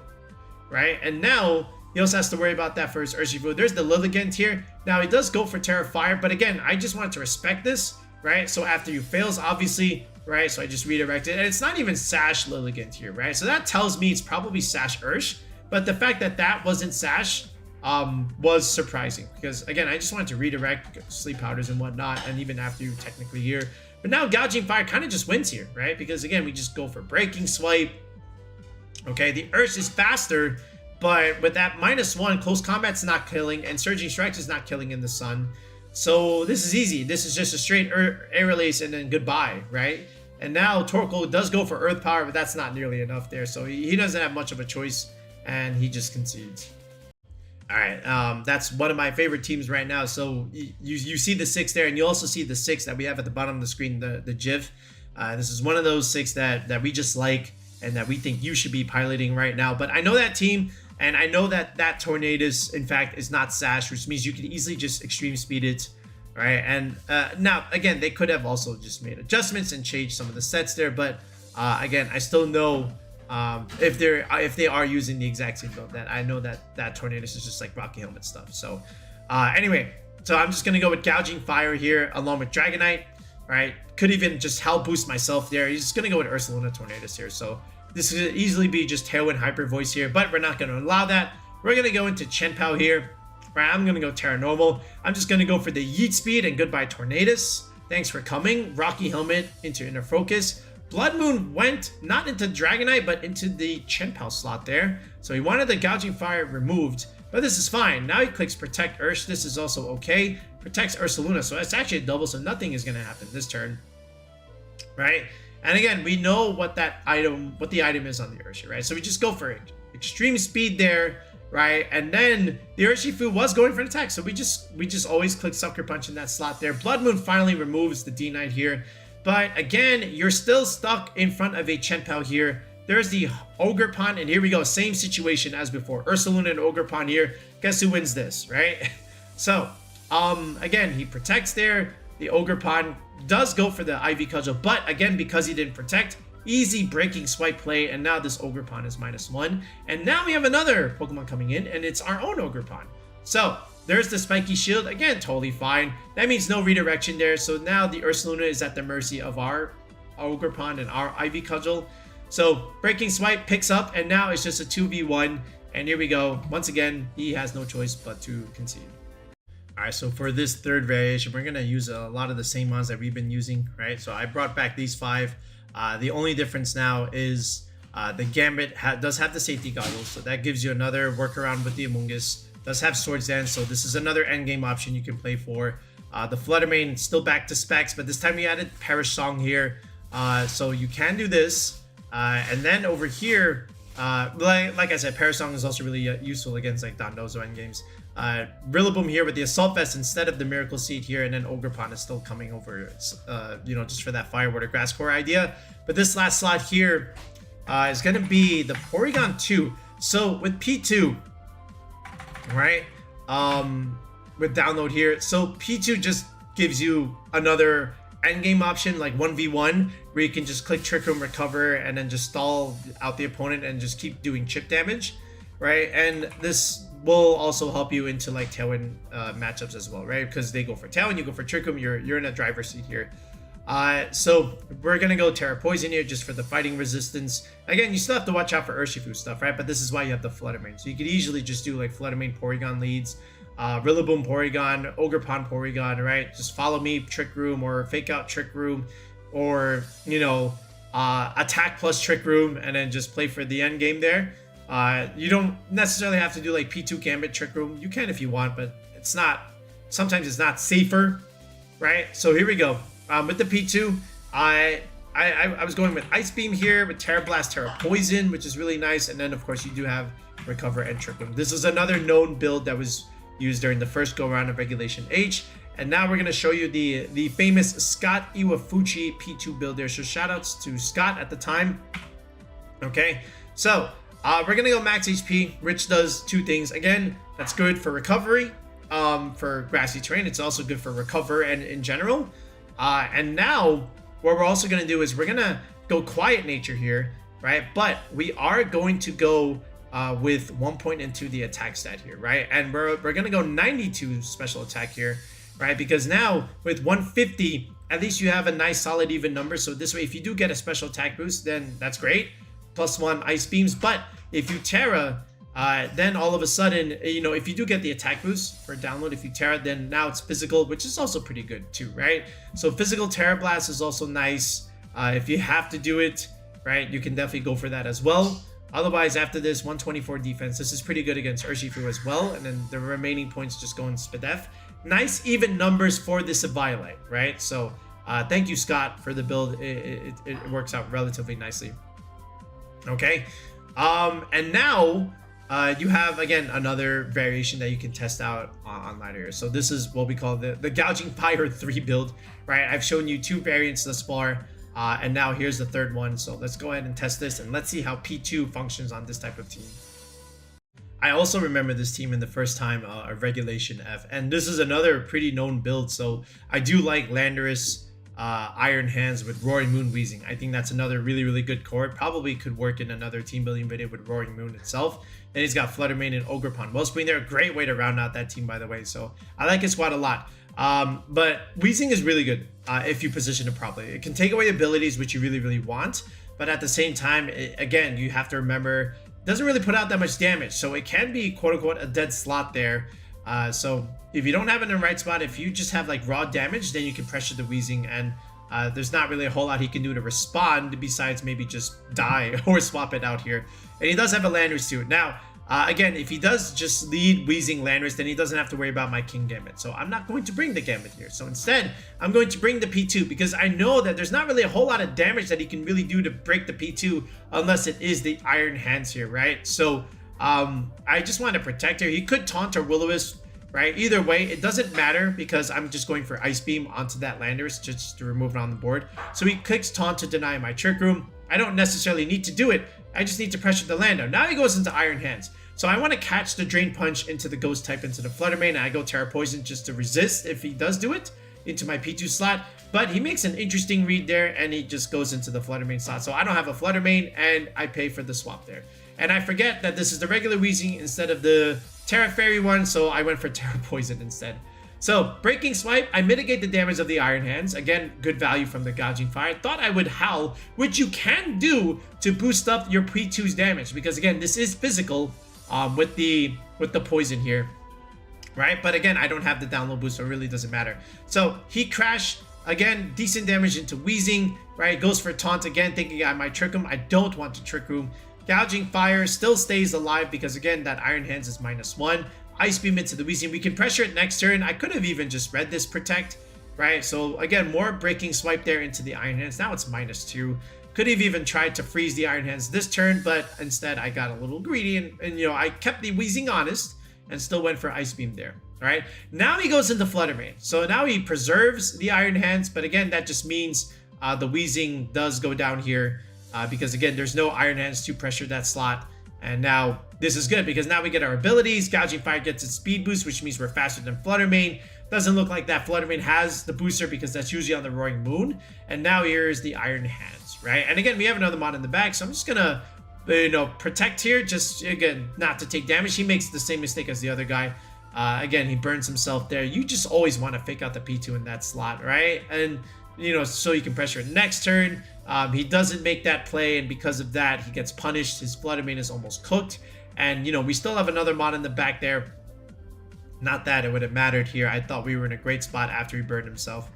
right? And now he also has to worry about that for his Urshifu. There's the Lilligant here. Now he does go for Terra Fire, but again, I just wanted to respect this, right? So after you fails, obviously, right? So I just redirected, and it's not even Sash Lilligant here, right? So that tells me it's probably Sash Ursh, but the fact that that wasn't Sash was surprising because again, I just wanted to redirect sleep powders and whatnot, and even after you technically here. But now Gouging Fire kind of just wins here, right? Because again, we just go for Breaking Swipe. Okay, the Ursh is faster, but with that -1, close combat's not killing, and Surging Strikes is not killing in the sun. So this is easy. This is just a straight Aerial Ace and then goodbye, right? And now Torkoal does go for Earth Power, but that's not nearly enough there. So he doesn't have much of a choice, and he just concedes. All right, that's one of my favorite teams right now. So you see the 6 there, and you also see the 6 that we have at the bottom of the screen, the GIF. This is one of those 6 that we just like and that we think you should be piloting right now. But I know that team, and I know that Tornadus, in fact, is not Sash, which means you could easily just extreme speed it, right? And now, again, they could have also just made adjustments and changed some of the sets there. But again, I still know if they are using the exact same build, that I know that Tornadus is just like Rocky Helmet stuff. So anyway, so I'm just gonna go with Gouging Fire here along with Dragonite, right? Could even just Howl boost myself there. He's just gonna go with Ursaluna Tornadus here. So this could easily be just Tailwind Hyper Voice here, but we're not gonna allow that. We're gonna go into Chien-Pao here, right? I'm gonna go Terra Normal. I'm just gonna go for the Yeet Speed and goodbye Tornadus. Thanks for coming. Rocky Helmet into Inner Focus. Blood Moon went not into Dragonite, but into the Chien-Pao slot there. So he wanted the Gouging Fire removed, but this is fine. Now he clicks Protect Ursh. This is also okay. Protects Ursaluna, so it's actually a double, so nothing is going to happen this turn, right? And again, we know what the item is on the Urshi, right? So we just go for extreme speed there, right? And then the Urshifu was going for an attack, so we just always click Sucker Punch in that slot there. Blood Moon finally removes the D-Knight here. But again, you're still stuck in front of a Chien-Pao here. There's the Ogerpon, and here we go. Same situation as before. Ursaluna and Ogerpon here. Guess who wins this, right? So, again, he protects there. The Ogerpon does go for the IV Cudgel, but again, because he didn't protect, Easy breaking swipe play, and now this Ogerpon is -1. And now we have another Pokemon coming in, and it's our own Ogerpon. So there's the spiky shield, again, totally fine. That means no redirection there, so now the Ursaluna is at the mercy of our Ogerpon and our Ivy Cudgel. So breaking swipe picks up, and now it's just a 2v1, and here we go. Once again, he has no choice but to concede. Alright, so for this third variation, we're going to use a lot of the same ones that we've been using, right? So I brought back these 5. The only difference now is the Gambit does have the safety goggles, so that gives you another workaround with the Amoonguss. Does have Swords Dance, so this is another endgame option you can play for. The Flutter Mane still back to specs, but this time we added Perish Song here, so you can do this. And then over here, like I said, Perish Song is also really useful against like Dondozo endgames. Rillaboom here with the Assault Vest instead of the Miracle Seed here, and then Ogerpon is still coming over, you know, just for that Fire Water Grass Core idea. But this last slot here is going to be the Porygon 2. So with P2, right, with download here, so P2 just gives you another endgame option, like 1v1, where you can just click Trick Room, recover, and then just stall out the opponent and just keep doing chip damage, right? And this will also help you into like Tailwind matchups as well, right? Because they go for Tailwind, you go for Trick Room, you're in a driver's seat here. So we're gonna go Terra Poison here just for the fighting resistance. Again, you still have to watch out for Urshifu stuff, right? But this is why you have the Flutter Mane. So you could easily just do like Flutter Mane Porygon leads, Rillaboom Porygon, Ogerpon Porygon, right? Just follow me, Trick Room, or fake out Trick Room, or, you know, attack plus Trick Room, and then just play for the end game there. You don't necessarily have to do like P2 Gambit Trick Room. You can if you want, but it's not, sometimes it's not safer, right? So here we go. With the P2, I was going with Ice Beam here, with Terra Blast, Terra Poison, which is really nice. And then of course you do have Recover and Trick Room. This is another known build that was used during the first go round of Regulation H. And now we're going to show you the famous Scott Iwafuchi P2 build there. So shout outs to Scott at the time. Okay, so we're going to go max HP, which does 2 things. Again, that's good for recovery, for grassy terrain. It's also good for recover and in general. And now what we're also going to do is we're going to go Quiet Nature here, right? But we are going to go with 1 point into the attack stat here, right? And we're going to go 92 special attack here, right? Because now with 150, at least you have a nice solid even number. So this way, if you do get a special attack boost, then that's great. +1 Ice Beams. But if you Terra, then all of a sudden, you know, if you do get the attack boost for download, if you Terra, then now it's physical, which is also pretty good too, right? So physical Terra Blast is also nice. If you have to do it, right, you can definitely go for that as well. Otherwise, after this, 124 defense. This is pretty good against Urshifu as well. And then the remaining points just go in Spadef. Nice even numbers for this Violet, right? So thank you, Scott, for the build. It works out relatively nicely. Okay. And now you have, again, another variation that you can test out online here. So this is what we call the Gouging Fire 3 build, right? I've shown you 2 variants thus far. And now here's the third one. So let's go ahead and test this, and let's see how P2 functions on this type of team. I also remember this team in the first time of Regulation F, and this is another pretty known build. So I do like Landorus, Iron Hands with Roaring Moon Weezing. I think that's another really good core. It probably could work in another team building video with Roaring Moon itself. Then he's got Flutter Mane and Ogerpon Wellspring. They're a great way to round out that team, by the way. So I like his squad a lot. But Weezing is really good if you position it properly. It can take away abilities, which you really want, but at the same time, again, you have to remember, it doesn't really put out that much damage, so it can be quote-unquote a dead slot there. So if you don't have it in the right spot, if you just have like raw damage, then you can pressure the Weezing, and there's not really a whole lot he can do to respond besides maybe just die or swap it out here. And he does have a Landorus too. Now, again, if he does just lead Weezing Landorus, then he doesn't have to worry about my Kingambit. So I'm not going to bring the Gambit here. So instead, I'm going to bring the P2 because I know that there's not really a whole lot of damage that he can really do to break the P2 unless it is the Iron Hands here, right? So I just want to protect her. He could taunt or Will-O-Wisp, right? Either way, it doesn't matter because I'm just going for Ice Beam onto that Landorus just to remove it on the board. So he clicks taunt to deny my Trick Room. I don't necessarily need to do it. I just need to pressure the Lando. Now he goes into Iron Hands. So I want to catch the Drain Punch into the Ghost type into the Flutter Mane, and I go Terra Poison just to resist if he does do it into my P2 slot. But he makes an interesting read there, and he just goes into the Flutter Mane slot. So I don't have a Flutter Mane, and I pay for the swap there. And I forget that this is the regular Weezing instead of the Terra Fairy one, so I went for Terra Poison instead. So, Breaking Swipe, I mitigate the damage of the Iron Hands. Again, good value from the Gouging Fire. Thought I would Howl, which you can do to boost up your P2's damage. Because again, this is physical with the Poison here. Right? But again, I don't have the download boost, so it really doesn't matter. So, Heat Crash, again, decent damage into Weezing. Right? Goes for Taunt again, thinking I might Trick Room. I don't want to Trick Room. Gouging Fire still stays alive because again, that Iron Hands is -1. Ice Beam into the Weezing. We can pressure it next turn. I could have even just read this Protect, right? So again, more Breaking Swipe there into the Iron Hands. Now it's -2. Could have even tried to freeze the Iron Hands this turn, but instead I got a little greedy and you know, I kept the Weezing honest and still went for Ice Beam there. All right, now he goes into Flutter Mane. So now he preserves the Iron Hands, but again, that just means the Weezing does go down here because again, there's no Iron Hands to pressure that slot. And now this is good because now we get our abilities. Gouging Fire gets its speed boost, which means we're faster than Flutter Mane. Doesn't look like that Flutter Mane has the booster because that's usually on the Roaring Moon. And now here's the Iron Hands, right? And again, we have another mod in the back, so I'm just gonna, you know, protect here, just again, not to take damage. He makes the same mistake as the other guy. Again, he burns himself there. You just always want to fake out the P2 in that slot, right? And you know, so you can pressure it next turn. He doesn't make that play, and because of that, he gets punished. His Flutter Mane is almost cooked. And, you know, we still have another mod in the back there. Not that it would have mattered here. I thought we were in a great spot after he burned himself.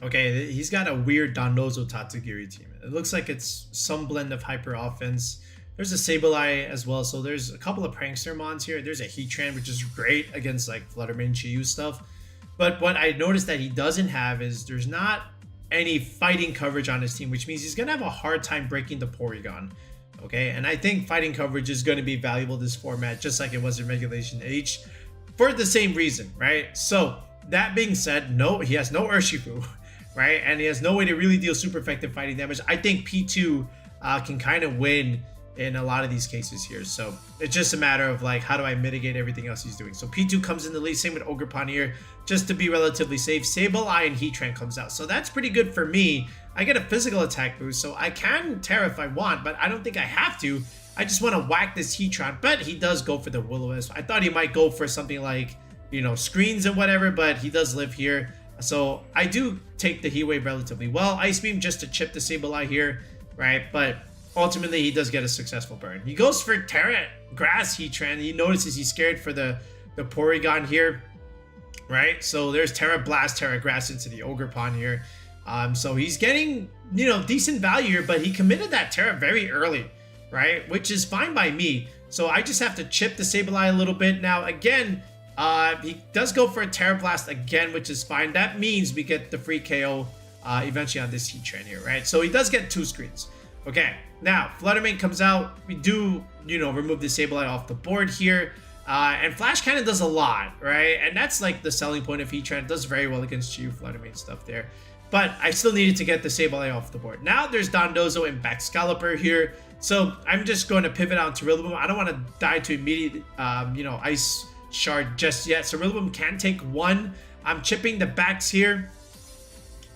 Okay, he's got a weird Dondozo Tatsugiri team. It looks like it's some blend of Hyper Offense. There's a Sableye as well, so there's a couple of Prankster mons here. There's a Heatran, which is great against, like, Flutter Mane, Chi-Yu stuff. But what I noticed that he doesn't have is there's not any fighting coverage on his team, which means he's gonna have a hard time breaking the Porygon. Okay, and I think fighting coverage is going to be valuable this format, just like it was in Regulation H, for the same reason, right? So that being said, no, he has no Urshifu, right? And he has no way to really deal super effective fighting damage. I think P2 can kind of win in a lot of these cases here. So it's just a matter of like, how do I mitigate everything else he's doing? So P2 comes in the lead, same with Ogerpon here, just to be relatively safe. Sableye and Heatran comes out. So that's pretty good for me. I get a physical attack boost, so I can Terra if I want, but I don't think I have to. I just want to whack this Heatran, but he does go for the Will-O-Wisp. I thought he might go for something like, you know, screens and whatever, but he does live here. So I do take the Heat Wave relatively well. Ice Beam just to chip the Sableye here, right? But ultimately, he does get a successful burn. He goes for Terra Grass Heatran. He notices he's scared for the Porygon here, right? So there's Terra Blast, Terra Grass into the Ogerpon here. So he's getting, you know, decent value here, but he committed that Terra very early, right? Which is fine by me. So I just have to chip the Sableye a little bit. Now, again, he does go for a Terra Blast again, which is fine. That means we get the free KO eventually on this Heatran here, right? So he does get 2 screens. Okay, now Flutter Mane comes out. We do, you know, remove the Sableye off the board here. And Flash Cannon does a lot, right? And that's like the selling point of Heatran. It does very well against Chi-Yu Flutter Mane stuff there. But I still needed to get the Sableye off the board. Now there's Dondozo and Baxcalibur here. So I'm just going to pivot out to Rillaboom. I don't want to die to immediate, you know, Ice Shard just yet. So Rillaboom can take 1. I'm chipping the backs here.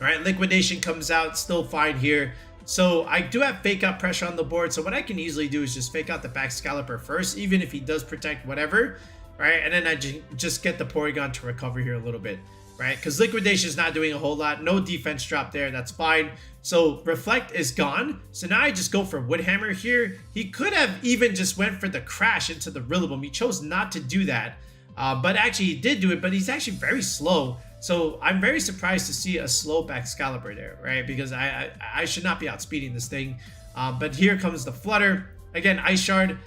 All right, Liquidation comes out, still fine here. So I do have Fake Out pressure on the board. So what I can easily do is just Fake Out the Baxcalibur first, even if he does protect whatever, right? And then I just get the Porygon to recover here a little bit, right? Because Liquidation is not doing a whole lot. No defense drop there. That's fine. So Reflect is gone. So now I just go for Woodhammer here. He could have even just went for the Crash into the Rillaboom. He chose not to do that. But actually he did do it, but he's actually very slow. So I'm very surprised to see a slow Baxcalibur there, right? Because I should not be outspeeding this thing. But here comes the Flutter. Again, Ice Shard.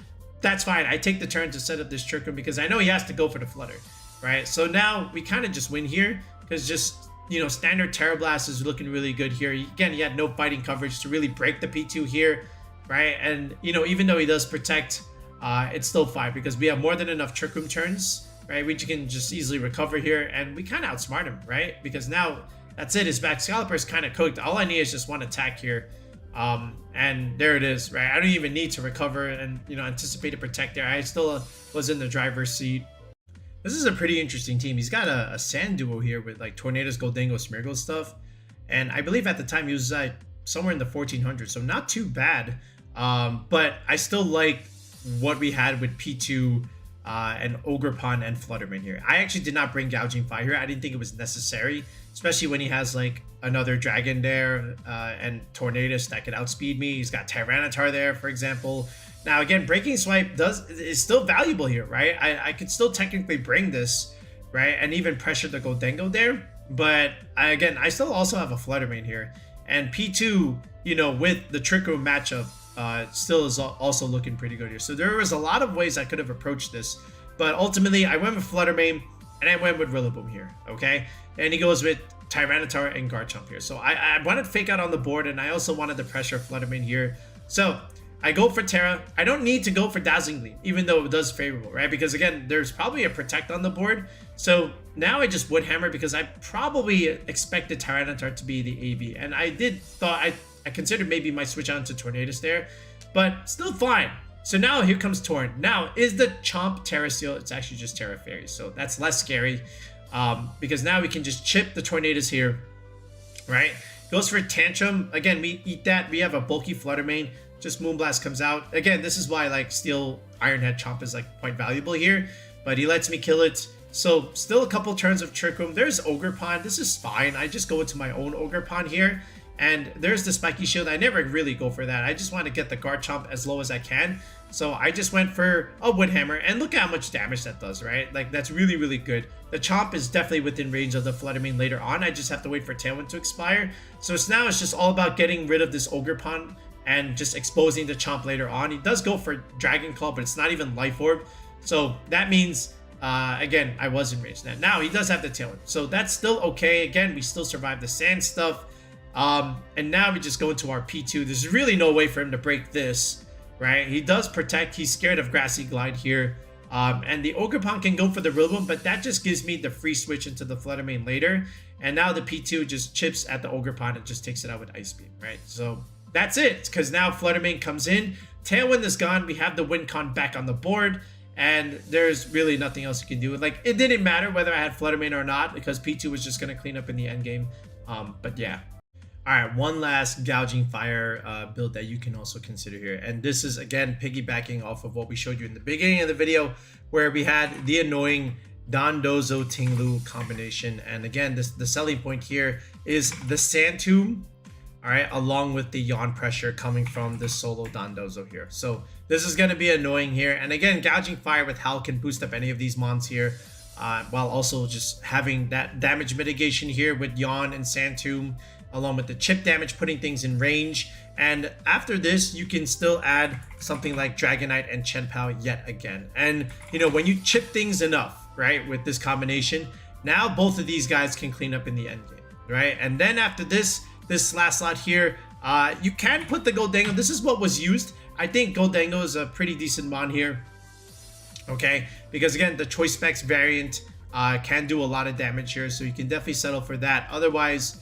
That's fine. I take the turn to set up this Trick Room because I know he has to go for the Flutter, right? So now we kind of just win here because just, you know, standard Terra Blast is looking really good here. Again, he had no fighting coverage to really break the P2 here, right? And, you know, even though he does protect, it's still fine because we have more than enough Trick Room turns, right? We can just easily recover here and we kind of outsmart him, right? Because now that's it. His Baxcalibur is kind of cooked. All I need is just one attack here. And there it is, right? I don't even need to recover and, you know, anticipate to protect there. I still was in the driver's seat. This is a pretty interesting team. He's got a Sand duo here with like Tornadus, Goldango, Smeargle stuff. and I believe at the time he was somewhere in the 1400s, so not too bad. But I still like what we had with P2 and Ogerpon and Flutterman here. I actually did not bring Gouging Fire here. I didn't think it was necessary, especially when he has like another dragon there and Tornadus that could outspeed me. He's got Tyranitar there, for example. Now again, Breaking Swipe is still valuable here, right? I could still technically bring this, right, and even pressure the Goldengo there. But I still also have a Fluttermane here, and P2, you know, with the Trick Room matchup, still is also looking pretty good here. So there was a lot of ways I could have approached this, but ultimately I went with Fluttermane and I went with Rillaboom here, okay? And he goes with Tyranitar and Garchomp here. So I wanted Fake Out on the board, and I also wanted the pressure Fluttermane here. So I go for Terra. I don't need to go for Dazzling Gleam, even though it does favorable, right? Because again, there's probably a Protect on the board. So now I just Wood Hammer because I probably expected Tyranitar to be the AB. And I considered maybe my switch on to Tornadus there, but still fine. So now here comes Torn. Now, is the Chomp Terra Steel? It's actually just Terra Fairy, so that's less scary because now we can just chip the Tornadus here, right? Goes for Tantrum. Again, we eat that. We have a bulky Fluttermane. Just Moonblast comes out. Again, this is why like Steel Iron Head Chomp is like quite valuable here, but he lets me kill it. So still a couple turns of Trick Room. There's Ogerpon. This is fine. I just go into my own Ogerpon here. And there's the Spiky Shield. I never really go for that. I just want to get the Garchomp as low as I can. So I just went for a Wood Hammer. And look at how much damage that does, right? Like, that's really, really good. The Chomp is definitely within range of the Fluttermane later on. I just have to wait for Tailwind to expire. So it's just all about getting rid of this Ogerpon and just exposing the Chomp later on. He does go for Dragon Claw, but it's not even Life Orb. So that means, again, I was in range. Now, he does have the Tailwind. So that's still okay. Again, we still survive the Sand stuff. And now we just go into our P2. There's really no way for him to break this, right? He does Protect. He's scared of Grassy Glide here. And the Ogerpon can go for the Rillaboom, but that just gives me the free switch into the Fluttermane later. And now the P2 just chips at the Ogerpon and just takes it out with Ice Beam, right? So that's it, because now Fluttermane comes in. Tailwind is gone. We have the Wincon back on the board. And there's really nothing else you can do. Like, it didn't matter whether I had Fluttermane or not, because P2 was just going to clean up in the end game. But yeah. Alright, one last Gouging Fire build that you can also consider here. And this is, again, piggybacking off of what we showed you in the beginning of the video, where we had the annoying Dondozo Ting-Lu combination. And again, the selling point here is the Sand Tomb, alright, along with the Yawn Pressure coming from this solo Dondozo here. So this is going to be annoying here. And again, Gouging Fire with Howl can boost up any of these mons here, while also just having that damage mitigation here with Yawn and Sand Tomb, along with the chip damage, putting things in range. And after this, you can still add something like Dragonite and Chien-Pao yet again. And, you know, when you chip things enough, right, with this combination, now both of these guys can clean up in the end game, right? And then after this last slot here, you can put the Goldengo. This is what was used. I think Goldengo is a pretty decent mon here, okay? Because, again, the Choice Specs variant can do a lot of damage here, so you can definitely settle for that. Otherwise,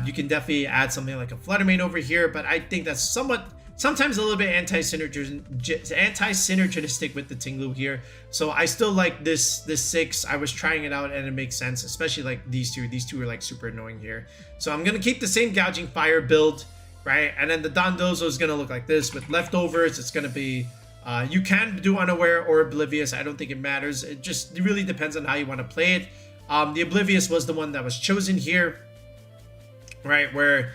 you can definitely add something like a Fluttermane over here, but I think that's sometimes a little bit anti-synergistic with the Ting-Lu here. So I still like this 6. I was trying it out and it makes sense, especially like these two. These two are like super annoying here. So I'm going to keep the same Gouging Fire build, right? And then the Dondozo is going to look like this with leftovers. It's going to be, you can do Unaware or Oblivious. I don't think it matters. It really depends on how you want to play it. The Oblivious was the one that was chosen here, right, where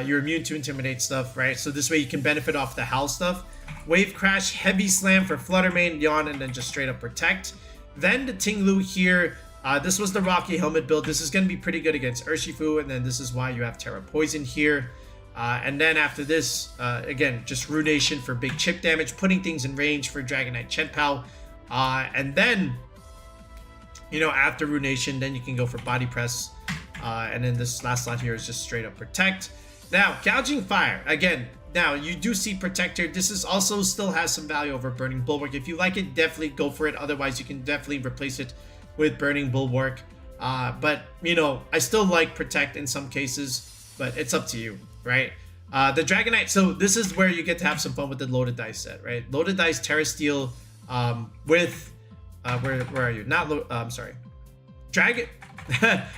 you're immune to Intimidate stuff, right? So this way you can benefit off the Howl stuff. Wave Crash, Heavy Slam for Fluttermane, Yawn, and then just straight up Protect. Then the Ting-Lu here. This was the Rocky Helmet build. This is going to be pretty good against Urshifu, and then this is why you have Terra Poison here. And then after this, again, just Ruination for big chip damage, putting things in range for Dragonite Chien-Pao. And then, you know, after Ruination, then you can go for Body Press. And then this last slot here is just straight up Protect. Now, Gouging Fire. Again, now you do see Protector. This is also still has some value over Burning Bulwark. If you like it, definitely go for it. Otherwise, you can definitely replace it with Burning Bulwark. But, you know, I still like Protect in some cases, but it's up to you, right? The Dragonite. So this is where you get to have some fun with the Loaded Dice set, right? Loaded Dice Terra Steel with, where are you? I'm sorry.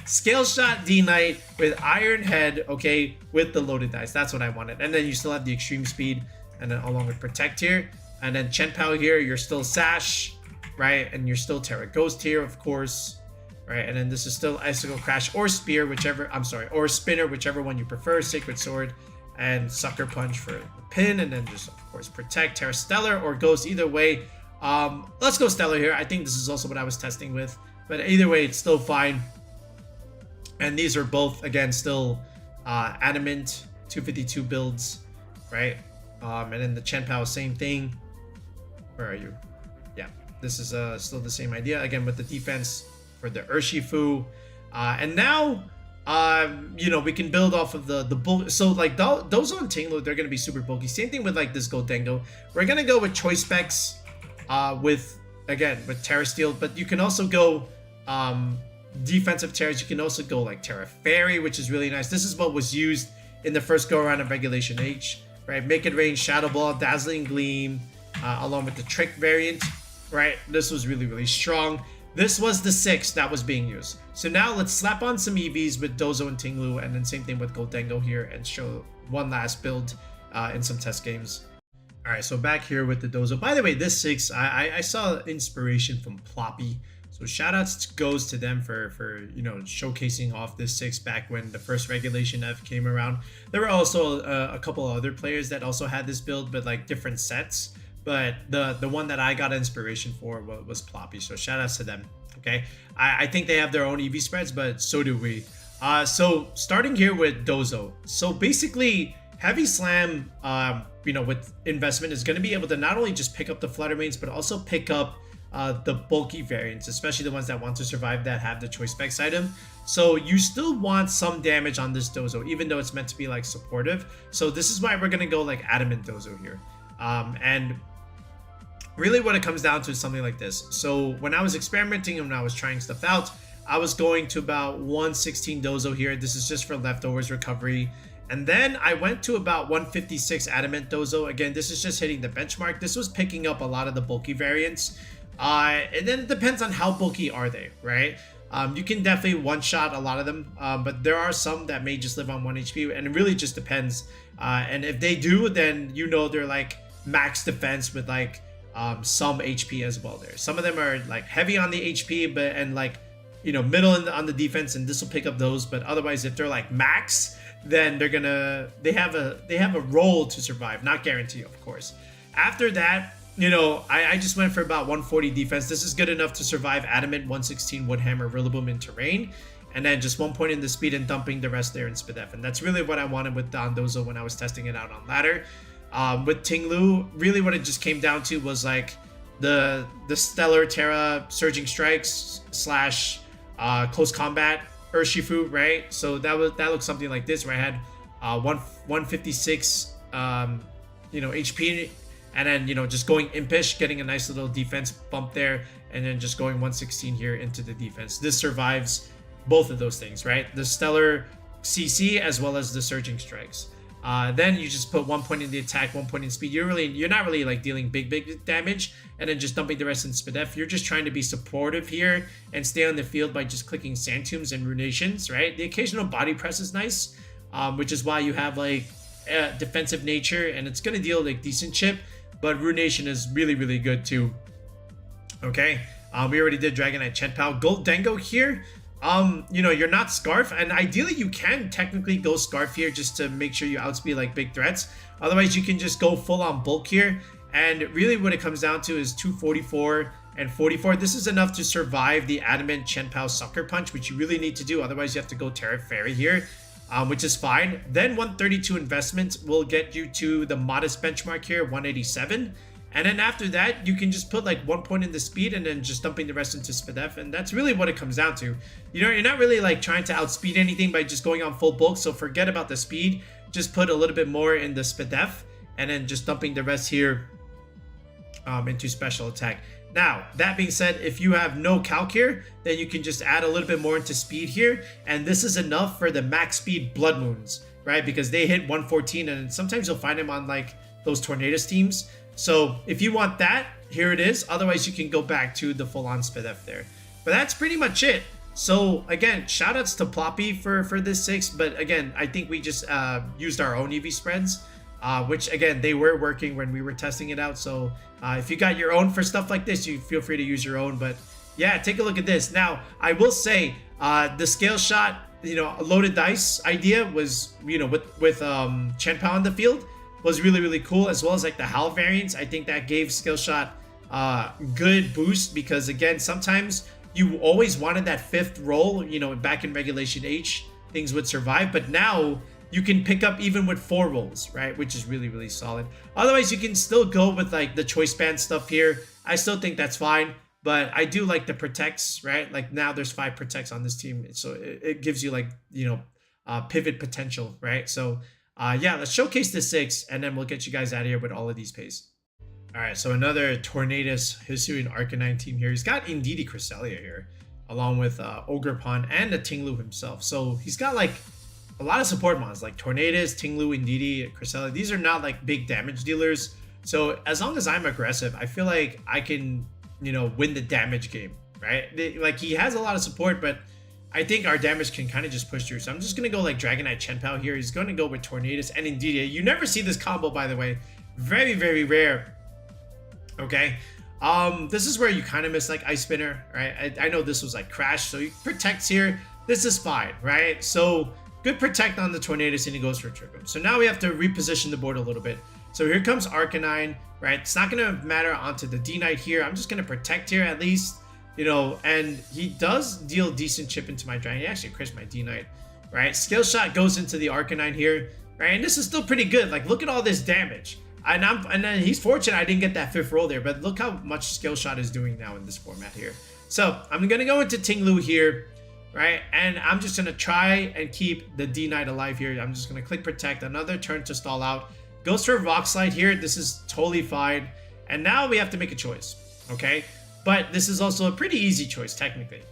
Scale Shot D-Knight with Iron Head, okay, with the loaded dice. That's what I wanted. And then you still have the Extreme Speed, and then along with Protect here. And then Chien-Pao here, you're still Sash, right? And you're still Terra Ghost here, of course, right? And then this is still Icicle Crash or Spear, whichever, I'm sorry, or Spinner, whichever one you prefer. Sacred Sword and Sucker Punch for the pin. And then just, of course, Protect, Terra Stellar or Ghost, either way. Let's go Stellar here. I think this is also what I was testing with. But either way, it's still fine. And these are both, again, still Adamant 252 builds, right? And then the Chien-Pao, same thing. Where are you? Yeah, this is still the same idea. Again, with the defense for the Urshifu. And now, you know, we can build off of the bulk. So, like, Dondozo Ting-Lu, they're going to be super bulky. Same thing with, like, this Goldengo. We're going to go with Choice Specs with, again, with Terra Steel. But you can also go defensive Terras. You can also go, like, Terra Fairy, which is really nice. This is what was used in the first go-around of Regulation H, right? Make It Rain, Shadow Ball, Dazzling Gleam, along with the Trick variant, right? This was really, really strong. This was the 6 that was being used. So now let's slap on some EVs with Dozo and Ting-Lu, and then same thing with Goldengo here, and show one last build in some test games. All right, so back here with the Dozo. By the way, this 6, I saw inspiration from Ploppy. So shoutouts goes to them for you know, showcasing off this 6 back when the first Regulation F came around. There were also a couple other players that also had this build, but like different sets. But the one that I got inspiration for was Ploppy. So shoutouts to them. Okay, I think they have their own EV spreads, but so do we. So starting here with Dozo. So basically, Heavy Slam, you know, with investment is going to be able to not only just pick up the Flutter mains, but also pick up the bulky variants, especially the ones that want to survive that have the Choice Specs item. So you still want some damage on this Dozo, even though it's meant to be like supportive. So this is why we're going to go like Adamant Dozo here. And really what it comes down to is something like this. So when I was experimenting and when I was trying stuff out, I was going to about 116 Dozo here. This is just for leftovers recovery. And then I went to about 156 Adamant Dozo. Again, this is just hitting the benchmark. This was picking up a lot of the bulky variants. And then it depends on how bulky are they, right? You can definitely one-shot a lot of them, but there are some that may just live on 1 HP, and it really just depends. And if they do, then you know they're like max defense with like some HP as well there. Some of them are like heavy on the HP, but and like, you know, middle on the defense, and this will pick up those. But otherwise, if they're like max, then they're gonna they have a role to survive, not guarantee, of course. After that, you know, I just went for about 140 defense. This is good enough to survive Adamant, 116 Woodhammer, Rillaboom in terrain, and then just 1 point in the speed and dumping the rest there in Spadef. And that's really what I wanted with Dondozo when I was testing it out on ladder. With Ting-Lu, really what it just came down to was like the Stellar Terra Surging Strikes slash Close Combat Urshifu, right? So that looked something like this, where I had 156 you know, HP, and then, you know, just going Impish, getting a nice little defense bump there, and then just going 116 here into the defense. This survives both of those things, right? The Stellar CC as well as the Surging Strikes. Then you just put 1 point in the attack, 1 point in speed. You're not really like dealing big damage, and then just dumping the rest in Spadef. You're just trying to be supportive here and stay on the field by just clicking Sand Tombs and Runations, right? The occasional body press is nice, which is why you have like defensive nature, and it's gonna deal like decent chip. But Runation is really, really good too. Okay, we already did Dragonite Chien-Pao. Goldengo here, you know, you're not Scarf, and ideally you can technically go Scarf here just to make sure you outspeed like big threats. Otherwise, you can just go full on bulk here, and really what it comes down to is 244 and 44. This is enough to survive the Adamant Chien-Pao Sucker Punch, which you really need to do. Otherwise, you have to go Terra Fairy here, which is fine. Then 132 investment will get you to the modest benchmark here, 187. And then after that, you can just put like 1 point in the speed and then just dumping the rest into Spadef. And that's really what it comes down to. You know, you're not really like trying to outspeed anything by just going on full bulk. So forget about the speed. Just put a little bit more in the Spadef and then just dumping the rest here into special attack. Now, that being said, if you have no calc here, then you can just add a little bit more into speed here. And this is enough for the max speed Blood Moons, right? Because they hit 114, and sometimes you'll find them on like those Tornadus teams. So if you want that, here it is. Otherwise, you can go back to the full-on Spadef there. But that's pretty much it. So again, shoutouts to Ploppy for this 6, but again, I think we just used our own EV spreads, which again, they were working when we were testing it out. So if you got your own for stuff like this, you feel free to use your own. But yeah, take a look at this. Now, I will say the scale shot, you know, loaded dice idea was, you know, with Chien-Pao on the field was really, really cool, as well as like the Howl variants. I think that gave skill shot good boost, because again, sometimes you always wanted that 5th roll, you know, back in Regulation H, things would survive, but now you can pick up even with 4 rolls, right? Which is really, really solid. Otherwise, you can still go with like the choice band stuff here. I still think that's fine, but I do like the protects, right? Like now there's 5 protects on this team, so it gives you like, you know, pivot potential, right? So yeah, let's showcase the 6, and then we'll get you guys out of here with all of these pays. All right, so another Tornadus Hisuian Arcanine team here. He's got Indeedee Cresselia here, along with Ogerpon and the Ting-Lu himself. So he's got like a lot of support mons like Tornadus, Ting-Lu, Indeedee, Cresselia. These are not like big damage dealers. So as long as I'm aggressive, I feel like I can, you know, win the damage game, right? Like he has a lot of support, but I think our damage can kind of just push through. So I'm just going to go like Dragonite Chien-Pao here. He's going to go with Tornadus and Indeedee. You never see this combo, by the way. Very, very rare. Okay. This is where you kind of miss like Ice Spinner, right? I know this was like Crash, so he protects here. This is fine, right? So good protect on the Tornadus, and he goes for Trick Room. So now we have to reposition the board a little bit. So here comes Arcanine, right? It's not going to matter onto the D-Knight here. I'm just going to protect here at least, you know, and he does deal decent chip into my Dragon. He actually crits my D-Knight, right? Skill Shot goes into the Arcanine here, right? And this is still pretty good. Like, look at all this damage. And then he's fortunate I didn't get that 5th roll there, but look how much Skill Shot is doing now in this format here. So I'm going to go into Ting-Lu here, right? And I'm just going to try and keep the D-Knight alive here. I'm just going to click Protect, another turn to stall out. Goes for a Rock Slide here. This is totally fine. And now we have to make a choice, okay? But this is also a pretty easy choice, technically.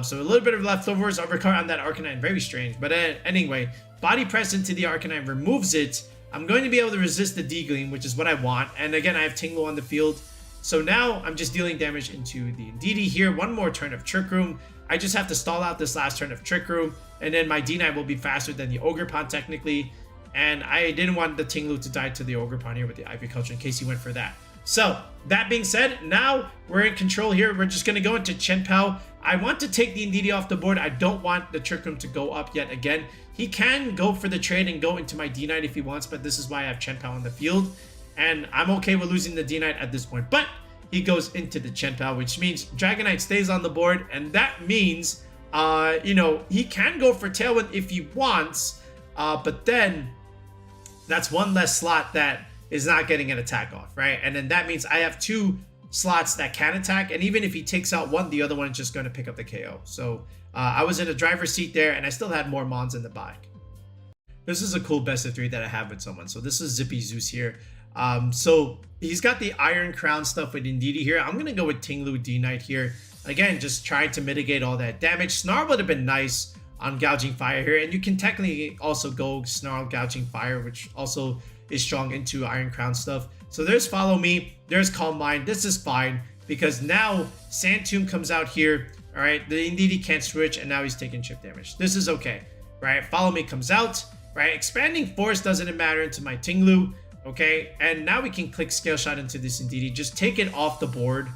So a little bit of leftovers, overcut on that Arcanine, very strange. But anyway, Body Press into the Arcanine removes it. I'm going to be able to resist the D-Gleam, which is what I want. And again, I have Ting-Lu on the field. So now I'm just dealing damage into the Indeedee here. One more turn of Trick Room. I just have to stall out this last turn of Trick Room. And then my D-Knight will be faster than the Ogerpon, technically. And I didn't want the Ting-Lu to die to the Ogerpon here with the Ivy Culture in case he went for that. So, that being said, now we're in control here. We're just going to go into Chien-Pao. I want to take the Indeedee off the board. I don't want the Trick Room to go up yet again. He can go for the trade and go into my D-Knight if he wants, but this is why I have Chien-Pao on the field. And I'm okay with losing the D-Knight at this point. But he goes into the Chien-Pao, which means Dragonite stays on the board. And that means, you know, he can go for Tailwind if he wants. But then that's one less slot that is not getting an attack off, right? And then that means I have 2 slots that can attack, and even if he takes out one, the other one is just going to pick up the KO. So I was in a driver's seat there, and I still had more mons in the back. This is a cool best of 3 that I have with someone. So this is Zippy Zeus here. So he's got the Iron Crown stuff with Indeedee here. I'm going to go with Ting-Lu D-Knight here. Again, just trying to mitigate all that damage. Snarl would have been nice on Gouging Fire here, and you can technically also go Snarl Gouging Fire, which also is strong into Iron Crown stuff. So there's Follow Me, there's Calm Mind. This is fine because now Sand Tomb comes out here. All right, the Indeedee can't switch, and now he's taking chip damage. This is okay, right? Follow Me comes out, right? Expanding Force doesn't matter into my Ting-Lu, okay? And now we can click Scale Shot into this Indeedee, just take it off the board,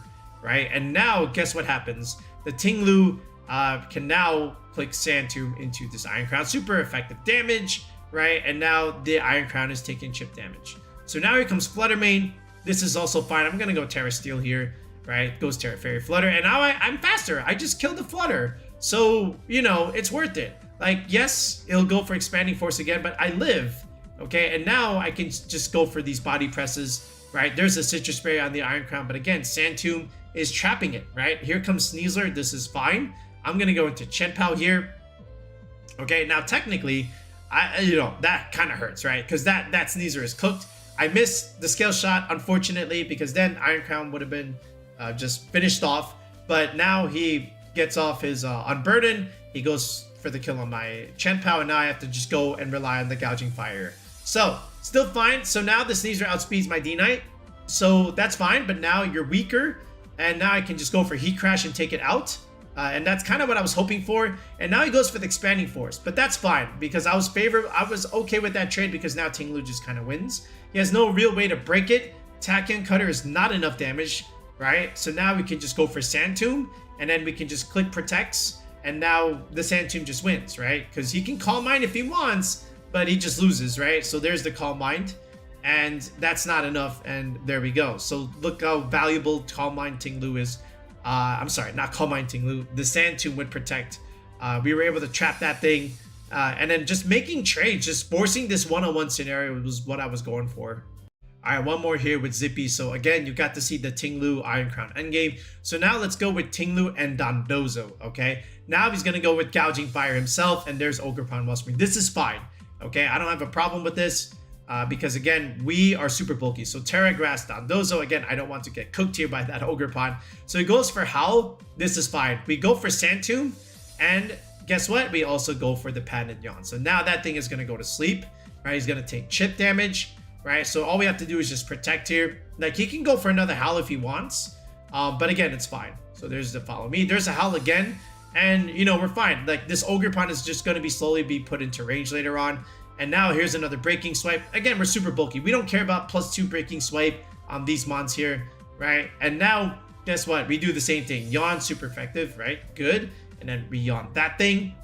right? And now guess what happens? The Ting-Lu can now click Sand Tomb into this Iron Crown, super effective damage, right? And now the Iron Crown is taking chip damage. So now here comes Flutter Mane. This is also fine. I'm gonna go Terra Steel here, right? Goes Terra Fairy Flutter, and now I'm faster. I just killed the Flutter, so you know it's worth it. Like, yes, it'll go for Expanding Force again, but I live, okay? And now I can just go for these body presses, right? There's a Citrus Berry on the Iron Crown, but again, Sand Tomb is trapping it, right? Here comes Sneasler. This is fine. I'm gonna go into Chien-Pao here. Okay, now technically, you know, that kind of hurts, right? Because that Sneasler is cooked. I missed the Scale Shot, unfortunately, because then Iron Crown would have been just finished off. But now he gets off his Unburden. He goes for the kill on my Chien-Pao, and now I have to just go and rely on the Gouging Fire. So, still fine. So now the Sneasler outspeeds my D-Knight. So that's fine, but now you're weaker. And now I can just go for Heat Crash and take it out. And that's kind of what I was hoping for. And now he goes for the Expanding Force, but that's fine because I was okay with that trade because now Ting-Lu just kind of wins. He has no real way to break it. Tachyon Cutter is not enough damage, right? So now we can just go for Sand Tomb, and then we can just click Protects, and now the Sand Tomb just wins, right? Because he can Calm Mind if he wants, but he just loses, right? So there's the Calm Mind, and that's not enough, and there we go. So look how valuable Calm Mind Ting-Lu is. I'm sorry, not Calm Mind Ting-Lu. The Sand Tomb would protect. We were able to trap that thing, and then just making trades, just forcing this one-on-one scenario was what I was going for. Alright, one more here with Zippy. So again, you got to see the Ting-Lu Iron Crown endgame. So now let's go with Ting-Lu and Dondozo, okay? Now he's going to go with Gouging Fire himself, and there's Ogerpon Wellspring. This is fine, okay? I don't have a problem with this because, again, we are super bulky. So Terra Grass, Dondozo, again, I don't want to get cooked here by that Ogerpon. So he goes for Howl. This is fine. We go for Sand Tomb, and guess what? We also go for the Patented Yawn. So now that thing is going to go to sleep, right? He's going to take chip damage. Right, so all we have to do is just protect here. Like, he can go for another Howl if he wants, but again, it's fine. So there's the Follow Me. There's a Howl again, and you know, we're fine. Like, this Ogerpon is just going to slowly be put into range later on. And now here's another Breaking Swipe. Again, we're super bulky. We don't care about +2 Breaking Swipe on these mons here, right? And now, guess what? We do the same thing. Yawn, super effective, right? Good. And then we Yawn that thing.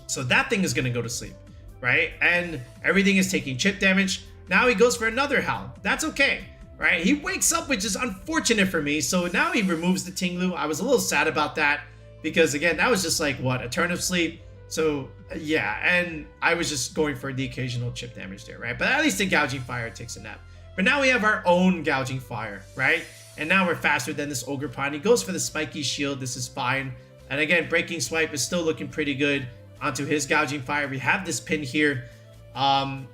So that thing is going to go to sleep, right? And everything is taking chip damage. Now he goes for another Howl. That's okay, right? He wakes up, which is unfortunate for me. So now he removes the Ting-Lu. I was a little sad about that because, again, that was just like, what, a turn of sleep? So, yeah, and I was just going for the occasional chip damage there, right? But at least the Gouging Fire takes a nap. But now we have our own Gouging Fire, right? And now we're faster than this Ogerpon. He goes for the Spiky Shield. This is fine. And again, Breaking Swipe is still looking pretty good onto his Gouging Fire. We have this pin here. And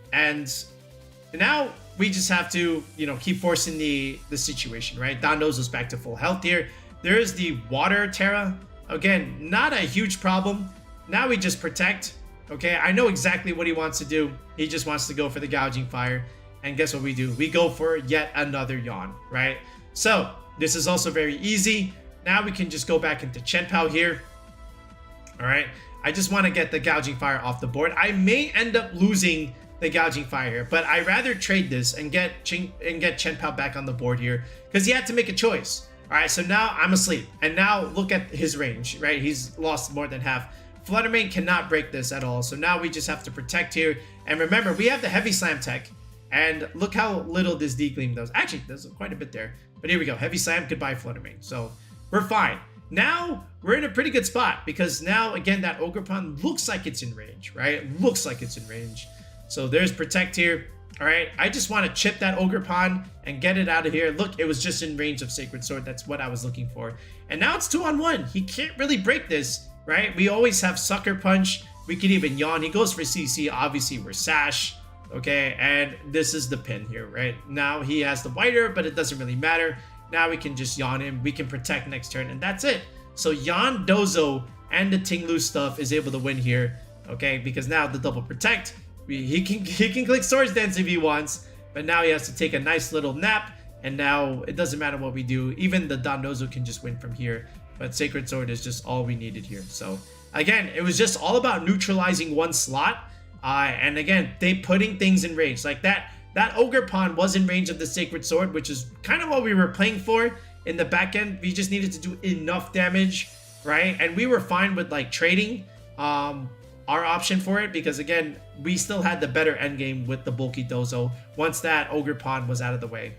now we just have to, you know, keep forcing the situation, right? Dondozo's back to full health here. There is the Water Terra. Again, not a huge problem. Now we just protect, okay? I know exactly what he wants to do. He just wants to go for the Gouging Fire. And guess what we do? We go for yet another Yawn, right? So this is also very easy. Now we can just go back into Chien-Pao here. All right. I just want to get the Gouging Fire off the board. I may end up losing the Gouging Fire here, but I rather trade this and get Chien-Pao back on the board here because he had to make a choice. All right, so now I'm asleep, and now look at his range, right? He's lost more than half. Fluttermane cannot break this at all, so now we just have to protect here. And remember, we have the Heavy Slam tech, and look how little this D-Gleam does. Actually, there's quite a bit there, but here we go. Heavy Slam, goodbye Fluttermane. So we're fine. Now we're in a pretty good spot because now, again, that Ogerpon looks like it's in range, right? Looks like it's in range. So there's protect here. All right, I just want to chip that Ogerpon and get it out of here. Look, it was just in range of Sacred Sword. That's what I was looking for. And now it's 2-on-1. He can't really break this, right? We always have Sucker Punch. We could even Yawn. He goes for CC. Obviously, we're Sash. Okay, and this is the pin here, right? Now he has the Whiter, but it doesn't really matter. Now we can just Yawn him. We can protect next turn, and that's it. So Dondozo and the Ting-Lu stuff is able to win here, okay? Because now the double protect. He can click Swords Dance if he wants, but now he has to take a nice little nap, and now it doesn't matter what we do. Even the Dondozo can just win from here, but Sacred Sword is just all we needed here. So again, it was just all about neutralizing one slot, and again, they putting things in range. Like that Ogerpon was in range of the Sacred Sword, which is kind of what we were playing for in the back end. We just needed to do enough damage, right? And we were fine with like trading our option for it because, again, we still had the better endgame with the bulky Dozo once that Ogerpon was out of the way.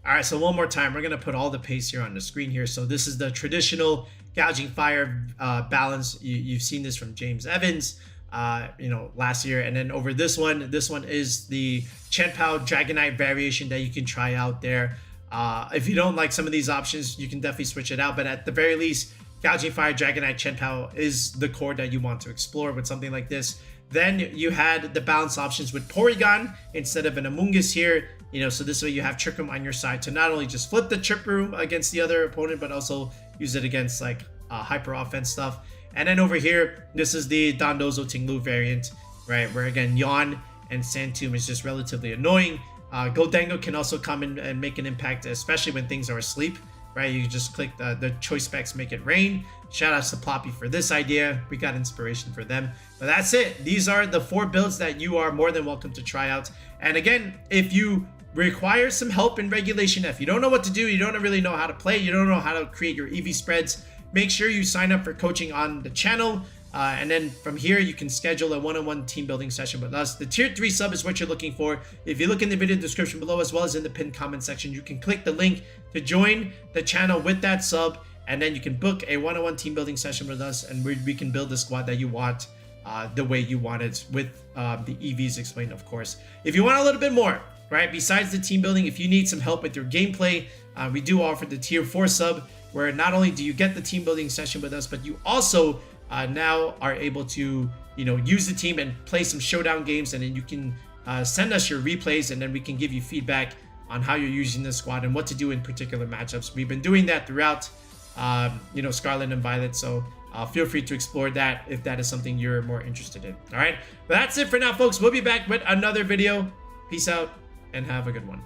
All right, so one more time, we're going to put all the paste here on the screen here. So this is the traditional Gouging Fire balance. You've seen this from James Evans, last year. And then over this one is the Chien-Pao Dragonite variation that you can try out there. If you don't like some of these options, you can definitely switch it out. But at the very least, Gouging Fire Dragonite Chien-Pao is the core that you want to explore with something like this. Then you had the balance options with Porygon instead of an Amoonguss here. So this way you have Trick Room on your side to not only just flip the Trick Room against the other opponent, but also use it against like hyper offense stuff. And then over here, this is the Dondozo Ting-Lu variant, right? Where again, Yawn and Sand Tomb is just relatively annoying. Goldengo can also come in and make an impact, especially when things are asleep. right? You just click the choice specs, make it rain. Shout out to Ploppy for this idea. We got inspiration for them. But that's it. These are the 4 builds that you are more than welcome to try out. And again, if you require some help in Regulation F, you don't know what to do, you don't really know how to play, you don't know how to create your EV spreads, make sure you sign up for coaching on the channel. And then from here, you can schedule a one-on-one team building session with us. The tier 3 sub is what you're looking for. If you look in the video description below, as well as in the pinned comment section, you can click the link to join the channel with that sub. And then you can book a one-on-one team building session with us, and we can build the squad that you want the way you want it, with the EVs explained, of course. If you want a little bit more, right, besides the team building, if you need some help with your gameplay, we do offer the tier 4 sub, where not only do you get the team building session with us, but you also now are able to, use the team and play some showdown games, and then you can send us your replays, and then we can give you feedback on how you're using the squad and what to do in particular matchups. We've been doing that throughout, Scarlet and Violet, so feel free to explore that if that is something you're more interested in. All right, but that's it for now, folks. We'll be back with another video. Peace out and have a good one.